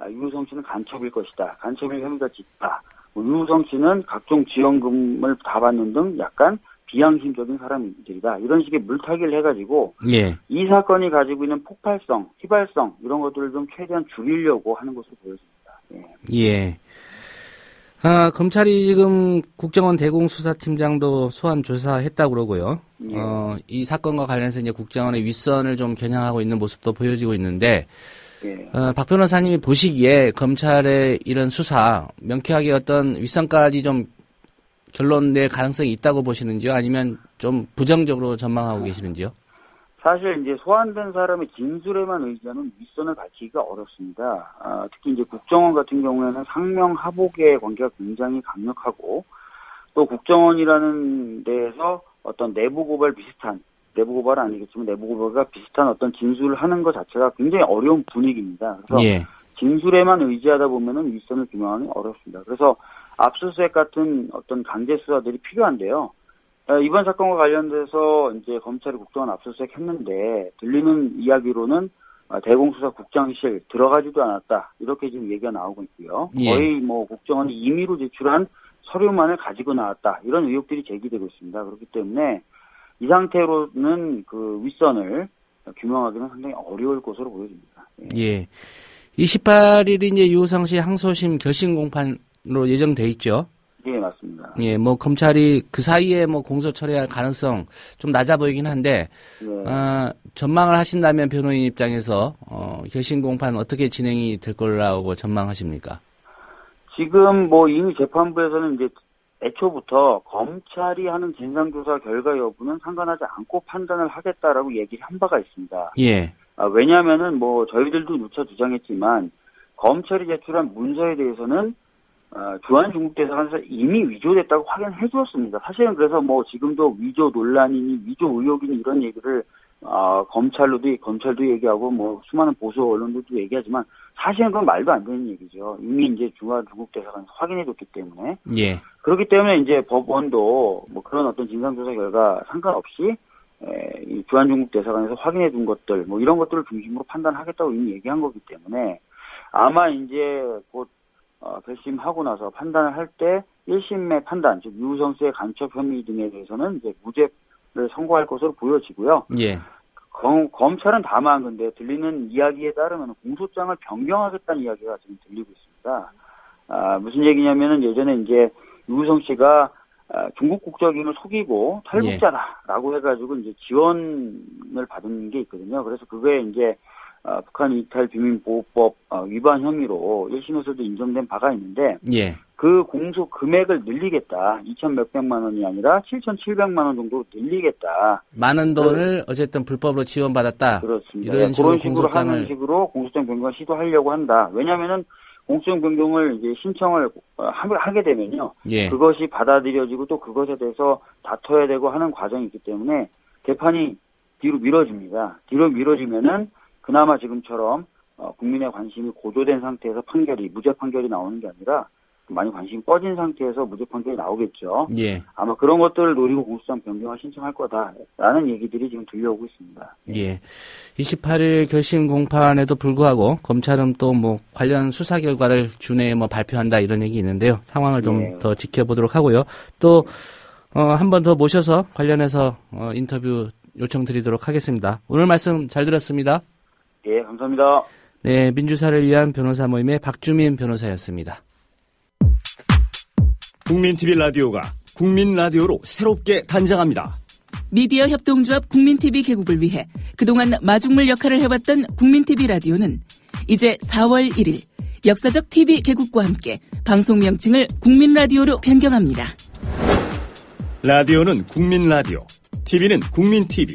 유우성 씨는 간첩일 것이다. 간첩일 혐의가 짙다. 유우성 씨는 각종 지원금을 다 받는 등 약간 비양심적인 사람들이다. 이런 식의 물타기를 해가지고 예. 이 사건이 가지고 있는 폭발성, 휘발성 이런 것들을 좀 최대한 줄이려고 하는 것으로 보여집니다. 예. 검찰이 지금 국정원 대공수사팀장도 소환 조사했다고 그러고요. 예. 이 사건과 관련해서 이제 국정원의 윗선을 좀 겨냥하고 있는 모습도 보여지고 있는데, 예. 박 변호사님이 보시기에 검찰의 이런 수사, 명쾌하게 어떤 윗선까지 좀 결론 낼 가능성이 있다고 보시는지요? 아니면 좀 부정적으로 전망하고 계시는지요? 사실 이제 소환된 사람의 진술에만 의지하는 윗선을 밝히기가 어렵습니다. 특히 이제 국정원 같은 경우에는 상명하복의 관계가 굉장히 강력하고 또 국정원이라는 데에서 어떤 내부 고발은 아니겠지만 내부 고발과 비슷한 어떤 진술을 하는 것 자체가 굉장히 어려운 분위기입니다. 그래서 예. 진술에만 의지하다 보면은 윗선을 규명하기 어렵습니다. 그래서 압수수색 같은 어떤 강제 수사들이 필요한데요. 이번 사건과 관련돼서 이제 검찰이 국정원 압수수색 했는데 들리는 이야기로는 대공수사 국장실 들어가지도 않았다. 이렇게 지금 얘기가 나오고 있고요. 예. 거의 뭐 국정원이 임의로 제출한 서류만을 가지고 나왔다. 이런 의혹들이 제기되고 있습니다. 그렇기 때문에 이 상태로는 그 윗선을 규명하기는 상당히 어려울 것으로 보여집니다. 예. 28일이 이제 유우성 씨 항소심 결심 공판으로 예정돼 있죠. 예, 맞습니다. 예, 뭐 검찰이 그 사이에 뭐 공소 처리할 가능성 좀 낮아 보이긴 한데 전망을 하신다면 변호인 입장에서 결심 공판 어떻게 진행이 될 거라고 전망하십니까? 지금 뭐 이미 재판부에서는 이제 애초부터 검찰이 하는 진상조사 결과 여부는 상관하지 않고 판단을 하겠다라고 얘기를 한 바가 있습니다. 예. 왜냐하면은 뭐 저희들도 누차 주장했지만 검찰이 제출한 문서에 대해서는 주한 중국 대사관에서 이미 위조됐다고 확인해 주었습니다. 사실은 그래서 뭐 지금도 위조 논란이니 위조 의혹이니 이런 얘기를 검찰도 얘기하고 뭐 수많은 보수 언론들도 얘기하지만 사실은 그건 말도 안 되는 얘기죠. 이미 이제 주한 중국 대사관에서 확인해 줬기 때문에. 예. 그렇기 때문에 이제 법원도 뭐 그런 어떤 진상조사 결과 상관없이 이 주한 중국 대사관에서 확인해 준 것들 뭐 이런 것들을 중심으로 판단하겠다고 이미 얘기한 거기 때문에 아마 이제 곧 결심하고 나서 판단을 할 때 1심의 판단, 즉 유우성 씨의 간첩 혐의 등에 대해서는 이제 무죄를 선고할 것으로 보여지고요. 예. 검찰은 다만 근데 들리는 이야기에 따르면 공소장을 변경하겠다는 이야기가 지금 들리고 있습니다. 무슨 얘기냐면은 예전에 이제 유우성 씨가 중국 국적임을 속이고 탈북자다라고 해가지고 이제 지원을 받은 게 있거든요. 그래서 그거에 이제 북한 이탈 비밀보호법 위반 혐의로 1심에서도 인정된 바가 있는데 예. 그 공소 금액을 늘리겠다. 2천 몇백만 원이 아니라 7,700만 원 정도 늘리겠다. 많은 돈을 어쨌든 불법으로 지원받았다. 그렇습니다. 이런 그런 식으로 하는 식으로 공소장 변경을 시도하려고 한다. 왜냐하면은 공소장 변경을 이제 신청을 하게 되면요. 예. 그것이 받아들여지고 또 그것에 대해서 다퉈야 되고 하는 과정이 있기 때문에 재판이 뒤로 미뤄집니다. 뒤로 미뤄지면은 그나마 지금처럼 국민의 관심이 고조된 상태에서 무죄 판결이 나오는 게 아니라 많이 관심이 꺼진 상태에서 무죄 판결이 나오겠죠. 예. 아마 그런 것들을 노리고 공소장 변경을 신청할 거다라는 얘기들이 지금 들려오고 있습니다. 예. 28일 결심 공판에도 불구하고 검찰은 또 뭐 관련 수사 결과를 주내에 뭐 발표한다 이런 얘기 있는데요. 상황을 좀 더 지켜보도록 하고요. 또 한 번 더 모셔서 관련해서 인터뷰 요청드리도록 하겠습니다. 오늘 말씀 잘 들었습니다. 예, 감사합니다. 네, 민주사를 위한 변호사 모임의 박주민 변호사였습니다. 국민TV 라디오가 국민 라디오로 새롭게 단장합니다. 미디어 협동조합 국민TV 개국을 위해 그동안 마중물 역할을 해왔던 국민TV 라디오는 이제 4월 1일 역사적 TV 개국과 함께 방송 명칭을 국민라디오로 변경합니다. 라디오는 국민 라디오, TV는 국민TV.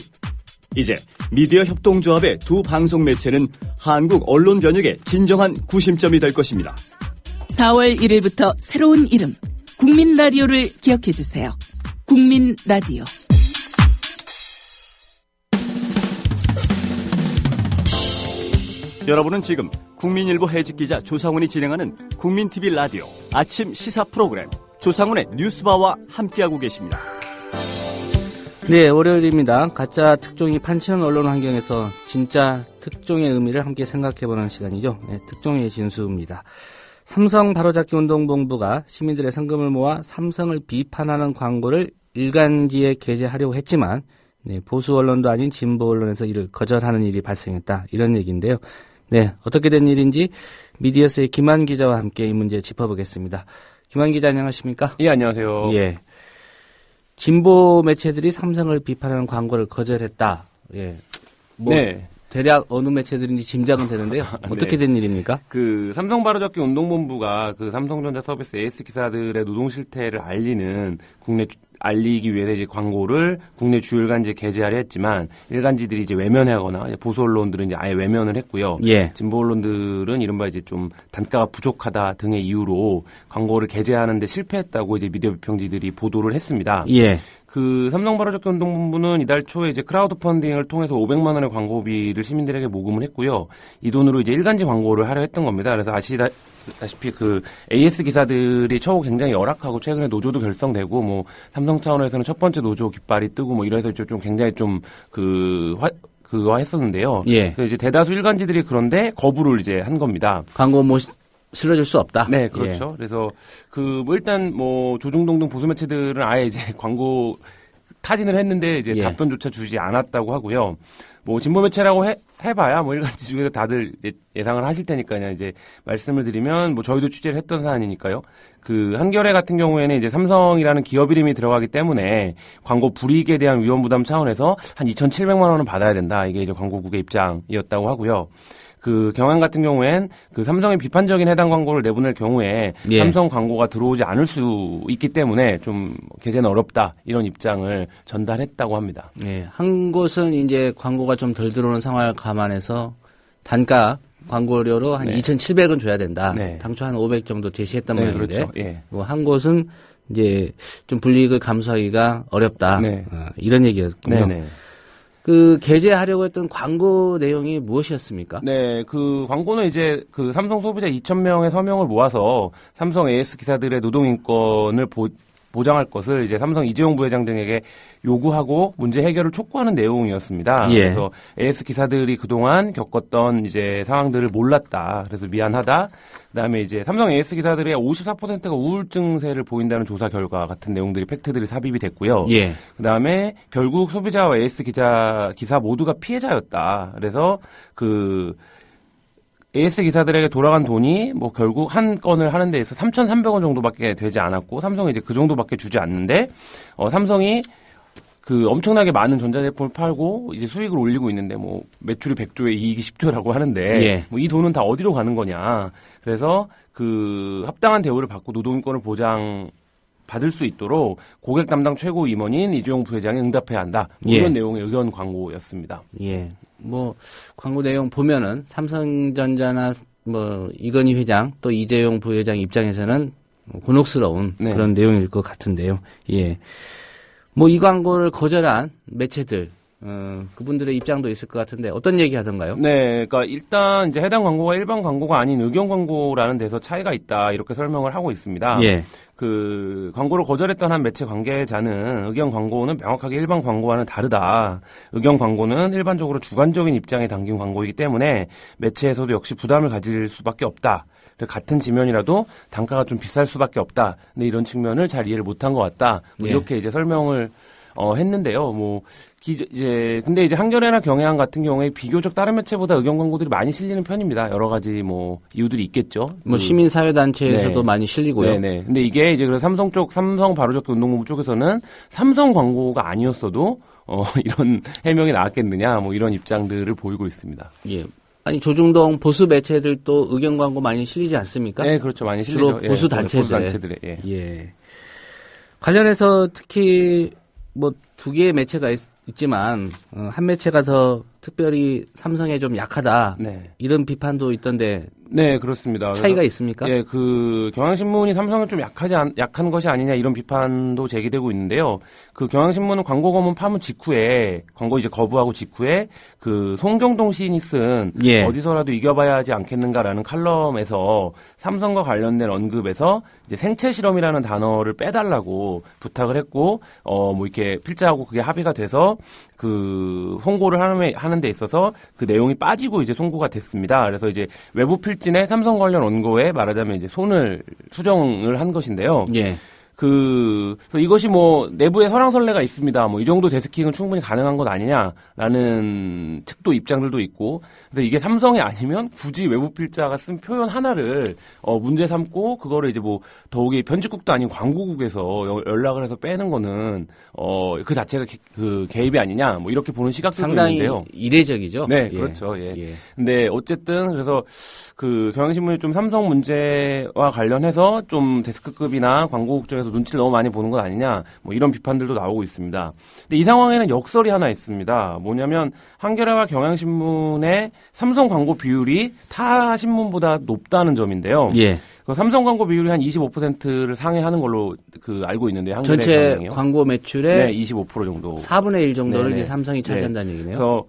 이제 미디어 협동조합의 두 방송 매체는 한국 언론 변혁의 진정한 구심점이 될 것입니다. 4월 1일부터 새로운 이름 국민라디오를 기억해주세요. 국민라디오. 여러분은 지금 국민일보 해직기자 조상훈이 진행하는 국민TV 라디오 아침 시사 프로그램 조상훈의 뉴스바와 함께하고 계십니다. 네, 월요일입니다. 가짜 특종이 판치는 언론 환경에서 진짜 특종의 의미를 함께 생각해보는 시간이죠. 네, 특종의 진수입니다. 삼성 바로잡기 운동본부가 시민들의 성금을 모아 삼성을 비판하는 광고를 일간지에 게재하려고 했지만 네, 보수 언론도 아닌 진보 언론에서 이를 거절하는 일이 발생했다. 이런 얘기인데요. 네, 어떻게 된 일인지 미디어스의 김한 기자와 함께 이 문제 짚어보겠습니다. 김한 기자 안녕하십니까? 예, 안녕하세요. 예. 진보 매체들이 삼성을 비판하는 광고를 거절했다. 예. 뭐 네. 대략 어느 매체들인지 짐작은 되는데요. 어떻게 된 일입니까? 그 삼성 바로잡기 운동본부가 그 삼성전자 서비스 AS 기사들의 노동 실태를 알리기 위해서 이제 광고를 국내 주요 일간지에 게재하려 했지만 일간지들이 이제 외면하거나 보수 언론들은 이제 아예 외면을 했고요. 예. 진보 언론들은 이른바 이제 좀 단가가 부족하다 등의 이유로 광고를 게재하는데 실패했다고 이제 미디어 비평지들이 보도를 했습니다. 예. 그 삼성 바로잡기 운동본부는 이달 초에 이제 크라우드 펀딩을 통해서 500만 원의 광고비를 시민들에게 모금을 했고요. 이 돈으로 이제 일간지 광고를 하려 했던 겁니다. 그래서 아시다시피 그 AS 기사들이 처우 굉장히 열악하고 최근에 노조도 결성되고 뭐 삼성 차원에서는 첫 번째 노조 깃발이 뜨고 뭐 이래서 좀 굉장히 좀 그거 했었는데요. 예. 그래서 이제 대다수 일간지들이 그런데 거부를 이제 한 겁니다. 광고 뭐 실어줄 수 없다. 네, 그렇죠. 예. 그래서 뭐 일단 뭐 조중동 등 보수 매체들은 아예 이제 광고 타진을 했는데 이제 예. 답변조차 주지 않았다고 하고요. 뭐 진보 매체라고 해봐야 뭐 일간지 중에서 다들 예상을 하실 테니까요. 이제 말씀을 드리면 뭐 저희도 취재를 했던 사안이니까요. 그 한겨레 같은 경우에는 이제 삼성이라는 기업 이름이 들어가기 때문에 광고 불이익에 대한 위험 부담 차원에서 한 2,700만 원은 받아야 된다. 이게 이제 광고국의 입장이었다고 하고요. 그 경향 같은 경우엔 그 삼성의 비판적인 해당 광고를 내보낼 경우에 예. 삼성 광고가 들어오지 않을 수 있기 때문에 좀 게재는 어렵다 이런 입장을 전달했다고 합니다. 예. 한 곳은 이제 광고가 좀 덜 들어오는 상황을 감안해서 단가 광고료로 한 네. 2,700원 줘야 된다. 네. 당초 한 500 정도 제시했단 네, 말인데, 그렇죠. 예. 뭐 한 곳은 이제 좀 불이익을 감수하기가 어렵다. 네. 이런 얘기였군요. 네네. 그 게재하려고 했던 광고 내용이 무엇이었습니까? 네, 그 광고는 이제 그 삼성 소비자 2,000명의 서명을 모아서 삼성 AS 기사들의 노동인권을 보장할 것을 이제 삼성 이재용 부회장 등에게 요구하고 문제 해결을 촉구하는 내용이었습니다. 예. 그래서 AS 기사들이 그동안 겪었던 이제 상황들을 몰랐다. 그래서 미안하다. 그다음에 이제 삼성 AS 기사들의 54%가 우울증세를 보인다는 조사 결과 같은 내용들이 팩트들이 삽입이 됐고요. 예. 그다음에 결국 소비자와 AS 기사 모두가 피해자였다. 그래서 그 AS 기사들에게 돌아간 돈이 뭐 결국 한 건을 하는 데에서 3,300원 정도밖에 되지 않았고 삼성이 이제 그 정도밖에 주지 않는데 삼성이 그 엄청나게 많은 전자제품을 팔고 이제 수익을 올리고 있는데 뭐 매출이 100조에 이익이 10조라고 하는데 예. 뭐 이 돈은 다 어디로 가는 거냐. 그래서 그 합당한 대우를 받고 노동인권을 받을 수 있도록 고객 담당 최고 임원인 이재용 부회장이 응답해야 한다. 뭐 예. 이런 내용의 의견 광고였습니다. 예. 뭐 광고 내용 보면은 삼성전자나 뭐 이건희 회장 또 이재용 부회장 입장에서는 곤혹스러운 네. 그런 내용일 것 같은데요. 예. 뭐 이 광고를 거절한 매체들 그분들의 입장도 있을 것 같은데 어떤 얘기 하던가요? 네, 그러니까 일단 이제 해당 광고가 일반 광고가 아닌 의견 광고라는 데서 차이가 있다 이렇게 설명을 하고 있습니다. 예. 그 광고를 거절했던 한 매체 관계자는 의견 광고는 명확하게 일반 광고와는 다르다. 의견 광고는 일반적으로 주관적인 입장에 담긴 광고이기 때문에 매체에서도 역시 부담을 가질 수밖에 없다. 같은 지면이라도 단가가 좀 비쌀 수밖에 없다. 근데 이런 측면을 잘 이해를 못한 것 같다. 뭐 예. 이렇게 이제 설명을 했는데요. 근데 이제 한겨레나 경향 같은 경우에 비교적 다른 매체보다 의견 광고들이 많이 실리는 편입니다. 여러 가지 뭐 이유들이 있겠죠. 뭐 시민사회단체에서도 네. 많이 실리고요. 네네. 근데 이게 이제 그래서 삼성 바로잡기 운동본부 쪽에서는 삼성 광고가 아니었어도 이런 해명이 나왔겠느냐 뭐 이런 입장들을 보이고 있습니다. 예. 아니 조중동 보수 매체들도 의견 광고 많이 실리지 않습니까? 네, 그렇죠. 많이 실리죠. 주로 보수 단체들에. 예. 관련해서 특히 뭐 두 개의 매체가 있지만 한 매체가 더 특별히 삼성에 좀 약하다. 네. 이런 비판도 있던데. 네, 그렇습니다. 차이가 있습니까? 예, 그 경향신문이 삼성은 좀 약한 것이 아니냐 이런 비판도 제기되고 있는데요. 그 경향신문은 광고 거문 파문 직후에 광고 이제 거부하고 직후에 그 송경동 시인이 쓴 예. 어디서라도 이겨봐야 하지 않겠는가라는 칼럼에서 삼성과 관련된 언급에서 이제 생체 실험이라는 단어를 빼달라고 부탁을 했고 뭐 이렇게 필자하고 그게 합의가 돼서 그 송고를 하는 데 있어서 그 내용이 빠지고 이제 송고가 됐습니다. 그래서 이제 외부 필진에 삼성 관련 원고에 말하자면 이제 손을 수정을 한 것인데요. 예. 그래서 이것이 뭐 내부에 설왕설래가 있습니다. 뭐 이 정도 데스킹은 충분히 가능한 것 아니냐라는 측도 입장들도 있고, 근데 이게 삼성이 아니면 굳이 외부 필자가 쓴 표현 하나를 문제 삼고 그거를 이제 뭐 더욱이 편집국도 아닌 광고국에서 연락을 해서 빼는 거는 그 자체가 그 개입이 아니냐 뭐 이렇게 보는 시각들도 상당히 있는데요. 이례적이죠. 네, 예. 그렇죠. 예. 예. 근데 어쨌든 그래서 그 경향신문이 좀 삼성 문제와 관련해서 좀 데스크급이나 광고국 쪽에서 눈치를 너무 많이 보는 것 아니냐 뭐 이런 비판들도 나오고 있습니다. 근데 이 상황에는 역설이 하나 있습니다. 뭐냐면 한겨레와 경향신문의 삼성 광고 비율이 타 신문보다 높다는 점인데요. 예. 그 삼성 광고 비율이 한 25%를 상회하는 걸로 그 알고 있는데 한겨레 전체 경향이요. 광고 매출의 네, 25% 정도. 4분의 1 정도를 네네. 이제 삼성이 차지한다는 얘기네요. 그래서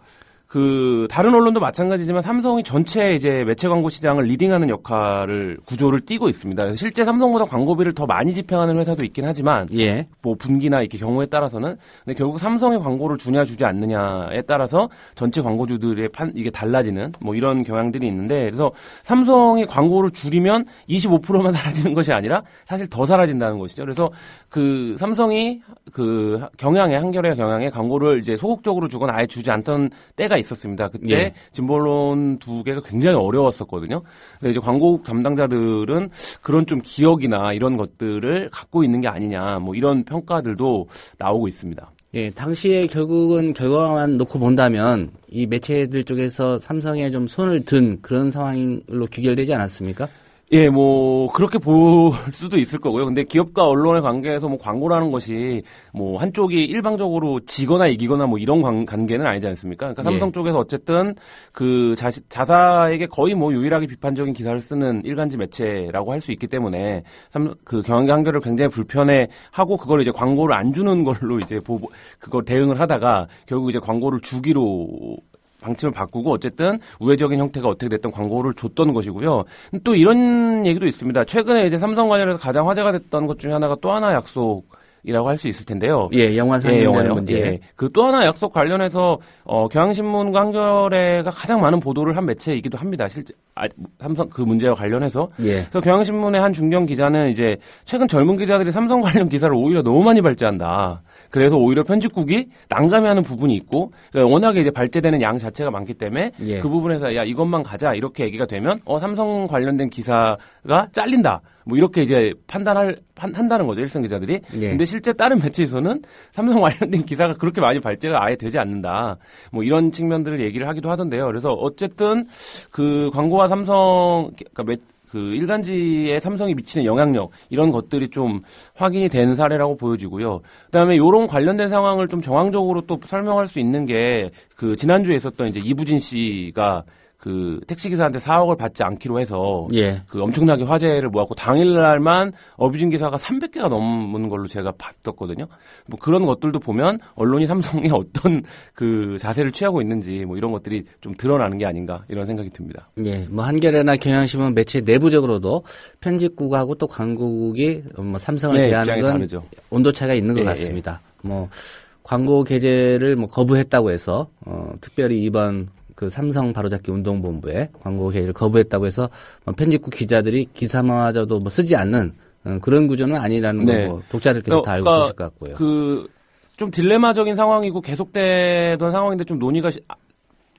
그 다른 언론도 마찬가지지만 삼성이 전체 이제 매체 광고 시장을 리딩하는 역할을 구조를 띠고 있습니다. 그래서 실제 삼성보다 광고비를 더 많이 집행하는 회사도 있긴 하지만 예. 뭐 분기나 이렇게 경우에 따라서는 근데 결국 삼성의 광고를 주냐 주지 않느냐에 따라서 전체 광고주들의 이게 달라지는 뭐 이런 경향들이 있는데 그래서 삼성이 광고를 줄이면 25%만 사라지는 것이 아니라 사실 더 사라진다는 것이죠. 그래서 그 삼성이 그 한겨레 경향에 광고를 이제 소극적으로 주거나 아예 주지 않던 때가 있었습니다. 그때 예. 진보 언론 2개가 굉장히 어려웠었거든요. 근데 이제 광고국 담당자들은 그런 좀 기억이나 이런 것들을 갖고 있는 게 아니냐, 뭐 이런 평가들도 나오고 있습니다. 예, 당시에 결국은 결과만 놓고 본다면 이 매체들 쪽에서 삼성에 좀 손을 든 그런 상황으로 귀결되지 않았습니까? 예, 뭐 그렇게 볼 수도 있을 거고요. 근데 기업과 언론의 관계에서 뭐 광고라는 것이 뭐 한쪽이 일방적으로 지거나 이기거나 뭐 이런 관계는 아니지 않습니까? 그러니까 삼성 쪽에서 어쨌든 그 자사에게 거의 뭐 유일하게 비판적인 기사를 쓰는 일간지 매체라고 할 수 있기 때문에 그 경영계 한결을 굉장히 불편해하고 그걸 이제 광고를 안 주는 걸로 이제 그걸 대응을 하다가 결국 이제 광고를 주기로 방침을 바꾸고 어쨌든 우회적인 형태가 어떻게 됐든 광고를 줬던 것이고요. 또 이런 얘기도 있습니다. 최근에 이제 삼성 관련해서 가장 화제가 됐던 것 중에 하나가 또 하나 약속이라고 할 수 있을 텐데요. 예, 영화 상영되는 문제. 예, 그 또 하나 약속 관련해서 경향신문과 한겨레가 가장 많은 보도를 한 매체이기도 합니다. 실제 삼성 그 문제와 관련해서. 예. 그래서 경향신문의 한 중견 기자는 이제 최근 젊은 기자들이 삼성 관련 기사를 오히려 너무 많이 발제한다. 그래서 오히려 편집국이 난감해하는 부분이 있고 그러니까 워낙에 이제 발제되는 양 자체가 많기 때문에 예. 그 부분에서 야 이것만 가자 이렇게 얘기가 되면 삼성 관련된 기사가 잘린다 뭐 이렇게 이제 한다는 거죠 일선 기자들이. 예. 근데 실제 다른 매체에서는 삼성 관련된 기사가 그렇게 많이 발제가 아예 되지 않는다 뭐 이런 측면들을 얘기를 하기도 하던데요. 그래서 어쨌든 그 광고와 삼성 그러니까 그 일간지에 삼성이 미치는 영향력 이런 것들이 좀 확인이 된 사례라고 보여지고요. 그다음에 이런 관련된 상황을 좀 정황적으로 또 설명할 수 있는 게 그 지난주에 있었던 이제 이부진 씨가 그 택시기사한테 4억을 받지 않기로 해서 예. 그 엄청나게 화제를 모았고 당일날만 어뷰징 기사가 300개가 넘는 걸로 제가 봤었거든요. 뭐 그런 것들도 보면 언론이 삼성에 어떤 그 자세를 취하고 있는지 뭐 이런 것들이 좀 드러나는 게 아닌가 이런 생각이 듭니다. 예, 뭐 한겨레나 경향신문 매체 내부적으로도 편집국하고 또 광고국이 뭐 삼성을 대하는 건 다르죠. 온도차가 있는 것 같습니다. 뭐 광고 게재를 뭐 거부했다고 해서 특별히 이번 그 삼성 바로잡기 운동본부에 광고 게재를 거부했다고 해서 편집국 기자들이 기사마저도 뭐 쓰지 않는 그런 구조는 아니라는 거 뭐 독자들께서 다 알고 계실 것 같고요. 그 좀 딜레마적인 상황이고 계속되던 상황인데 좀 논의가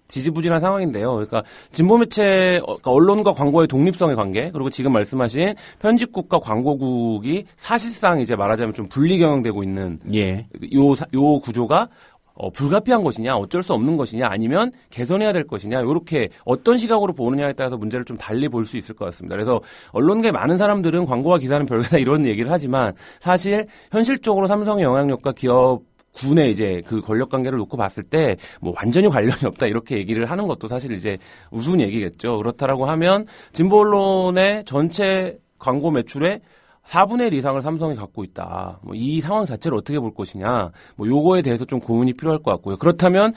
지지부진한 상황인데요. 그러니까 진보 매체, 그러니까 언론과 광고의 독립성의 관계, 그리고 지금 말씀하신 편집국과 광고국이 사실상 이제 말하자면 좀 분리 경영되고 있는 예. 요 구조가 불가피한 것이냐, 어쩔 수 없는 것이냐, 아니면 개선해야 될 것이냐, 이렇게 어떤 시각으로 보느냐에 따라서 문제를 좀 달리 볼 수 있을 것 같습니다. 그래서 언론계 많은 사람들은 광고와 기사는 별개다 이런 얘기를 하지만 사실 현실적으로 삼성의 영향력과 기업 군의 이제 그 권력 관계를 놓고 봤을 때 뭐 완전히 관련이 없다 이렇게 얘기를 하는 것도 사실 이제 우스운 얘기겠죠. 그렇다라고 하면 진보 언론의 전체 광고 매출의 4분의 1 이상을 삼성이 갖고 있다. 뭐 이 상황 자체를 어떻게 볼 것이냐. 뭐 요거에 대해서 좀 고민이 필요할 것 같고요. 그렇다면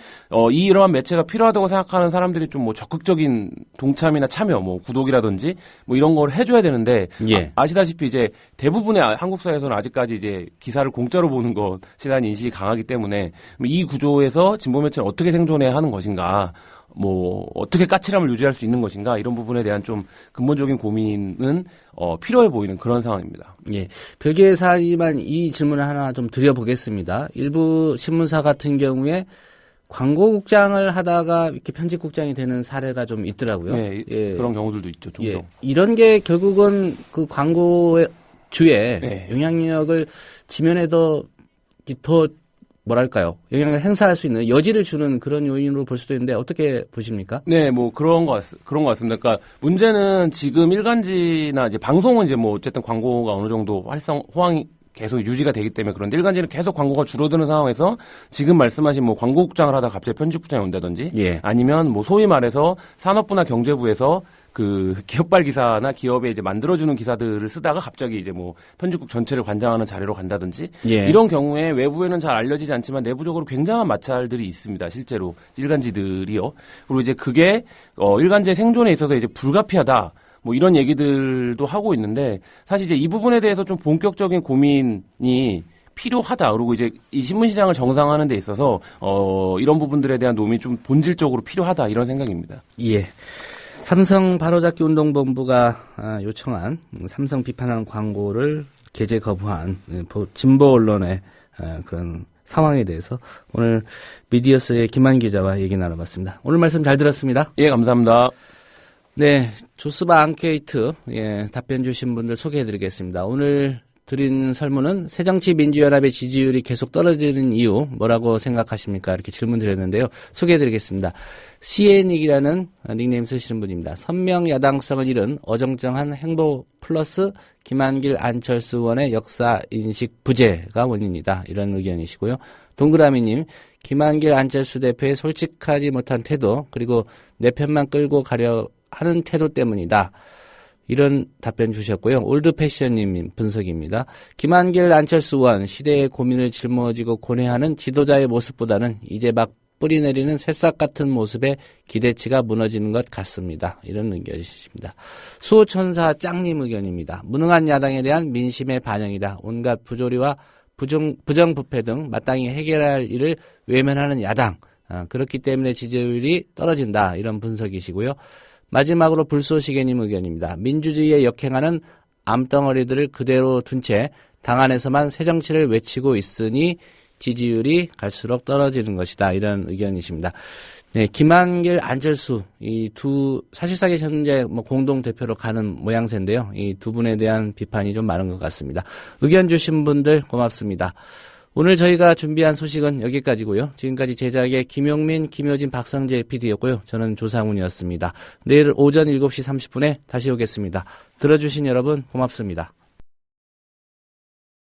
이러한 매체가 필요하다고 생각하는 사람들이 좀 뭐 적극적인 동참이나 참여, 뭐 구독이라든지 뭐 이런 걸 해줘야 되는데 예. 아시다시피 이제 대부분의 한국 사회에서는 아직까지 이제 기사를 공짜로 보는 것이라는 인식이 강하기 때문에 이 구조에서 진보 매체는 어떻게 생존해야 하는 것인가. 뭐 어떻게 까칠함을 유지할 수 있는 것인가 이런 부분에 대한 좀 근본적인 고민은 필요해 보이는 그런 상황입니다. 예, 별개의 사안이지만 이 질문을 하나 좀 드려보겠습니다. 일부 신문사 같은 경우에 광고국장을 하다가 이렇게 편집국장이 되는 사례가 좀 있더라고요. 네, 예. 그런 경우들도 있죠. 종종. 예, 이런 게 결국은 그 광고의 주에 영향력을 지면에도 더 뭐랄까요? 영향을 행사할 수 있는 여지를 주는 그런 요인으로 볼 수도 있는데 어떻게 보십니까? 네, 뭐 그런 것 같습니다. 그러니까 문제는 지금 일간지나 이제 방송은 이제 뭐 어쨌든 광고가 어느 정도 호황이 계속 유지가 되기 때문에 그런데 일간지는 계속 광고가 줄어드는 상황에서 지금 말씀하신 뭐 광고국장을 하다 갑자기 편집국장이 온다든지 아니면 뭐 소위 말해서 산업부나 경제부에서 그 기업발 기사나 기업에 이제 만들어주는 기사들을 쓰다가 갑자기 이제 뭐 편집국 전체를 관장하는 자리로 간다든지 이런 경우에 외부에는 잘 알려지지 않지만 내부적으로 굉장한 마찰들이 있습니다. 실제로 일간지들이요. 그리고 이제 그게 일간지의 생존에 있어서 이제 불가피하다. 뭐 이런 얘기들도 하고 있는데 사실 이제 이 부분에 대해서 좀 본격적인 고민이 필요하다. 그리고 이제 이 신문 시장을 정상화하는 데 있어서 이런 부분들에 대한 논의이 좀 본질적으로 필요하다 이런 생각입니다. 예. 삼성 바로잡기 운동본부가 요청한 삼성 비판하는 광고를 게재 거부한 진보 언론의 그런 상황에 대해서 오늘 미디어스의 김한 기자와 얘기 나눠봤습니다. 오늘 말씀 잘 들었습니다. 예, 감사합니다. 네, 조스바 앙케이트 답변 주신 분들 소개해드리겠습니다. 오늘 드린 설문은 새정치민주연합의 지지율이 계속 떨어지는 이유 뭐라고 생각하십니까? 이렇게 질문 드렸는데요. 소개해드리겠습니다. CN익이라는 닉네임 쓰시는 분입니다. 선명 야당성을 잃은 어정쩡한 행보 플러스 김한길 안철수 의원의 역사인식 부재가 원인이다. 이런 의견이시고요. 동그라미님, 김한길 안철수 대표의 솔직하지 못한 태도 그리고 내 편만 끌고 가려 하는 태도 때문이다. 이런 답변 주셨고요. 올드패션님 분석입니다. 김한길 안철수 의원 시대의 고민을 짊어지고 고뇌하는 지도자의 모습보다는 이제 막 뿌리 내리는 새싹 같은 모습에 기대치가 무너지는 것 같습니다. 이런 의견이십니다. 수호천사 짱님 의견입니다. 무능한 야당에 대한 민심의 반영이다. 온갖 부조리와 부정부패 등 마땅히 해결할 일을 외면하는 야당. 그렇기 때문에 지지율이 떨어진다. 이런 분석이시고요. 마지막으로 불쏘시개님 의견입니다. 민주주의에 역행하는 암덩어리들을 그대로 둔 채 당 안에서만 새정치를 외치고 있으니 지지율이 갈수록 떨어지는 것이다. 이런 의견이십니다. 네, 김한길, 안철수 이 두 사실상의 현재 공동 대표로 가는 모양새인데요. 이 두 분에 대한 비판이 좀 많은 것 같습니다. 의견 주신 분들 고맙습니다. 오늘 저희가 준비한 소식은 여기까지고요. 지금까지 제작의 김용민, 김효진, 박성재 PD였고요. 저는 조상훈이었습니다. 내일 오전 7시 30분에 다시 오겠습니다. 들어주신 여러분 고맙습니다.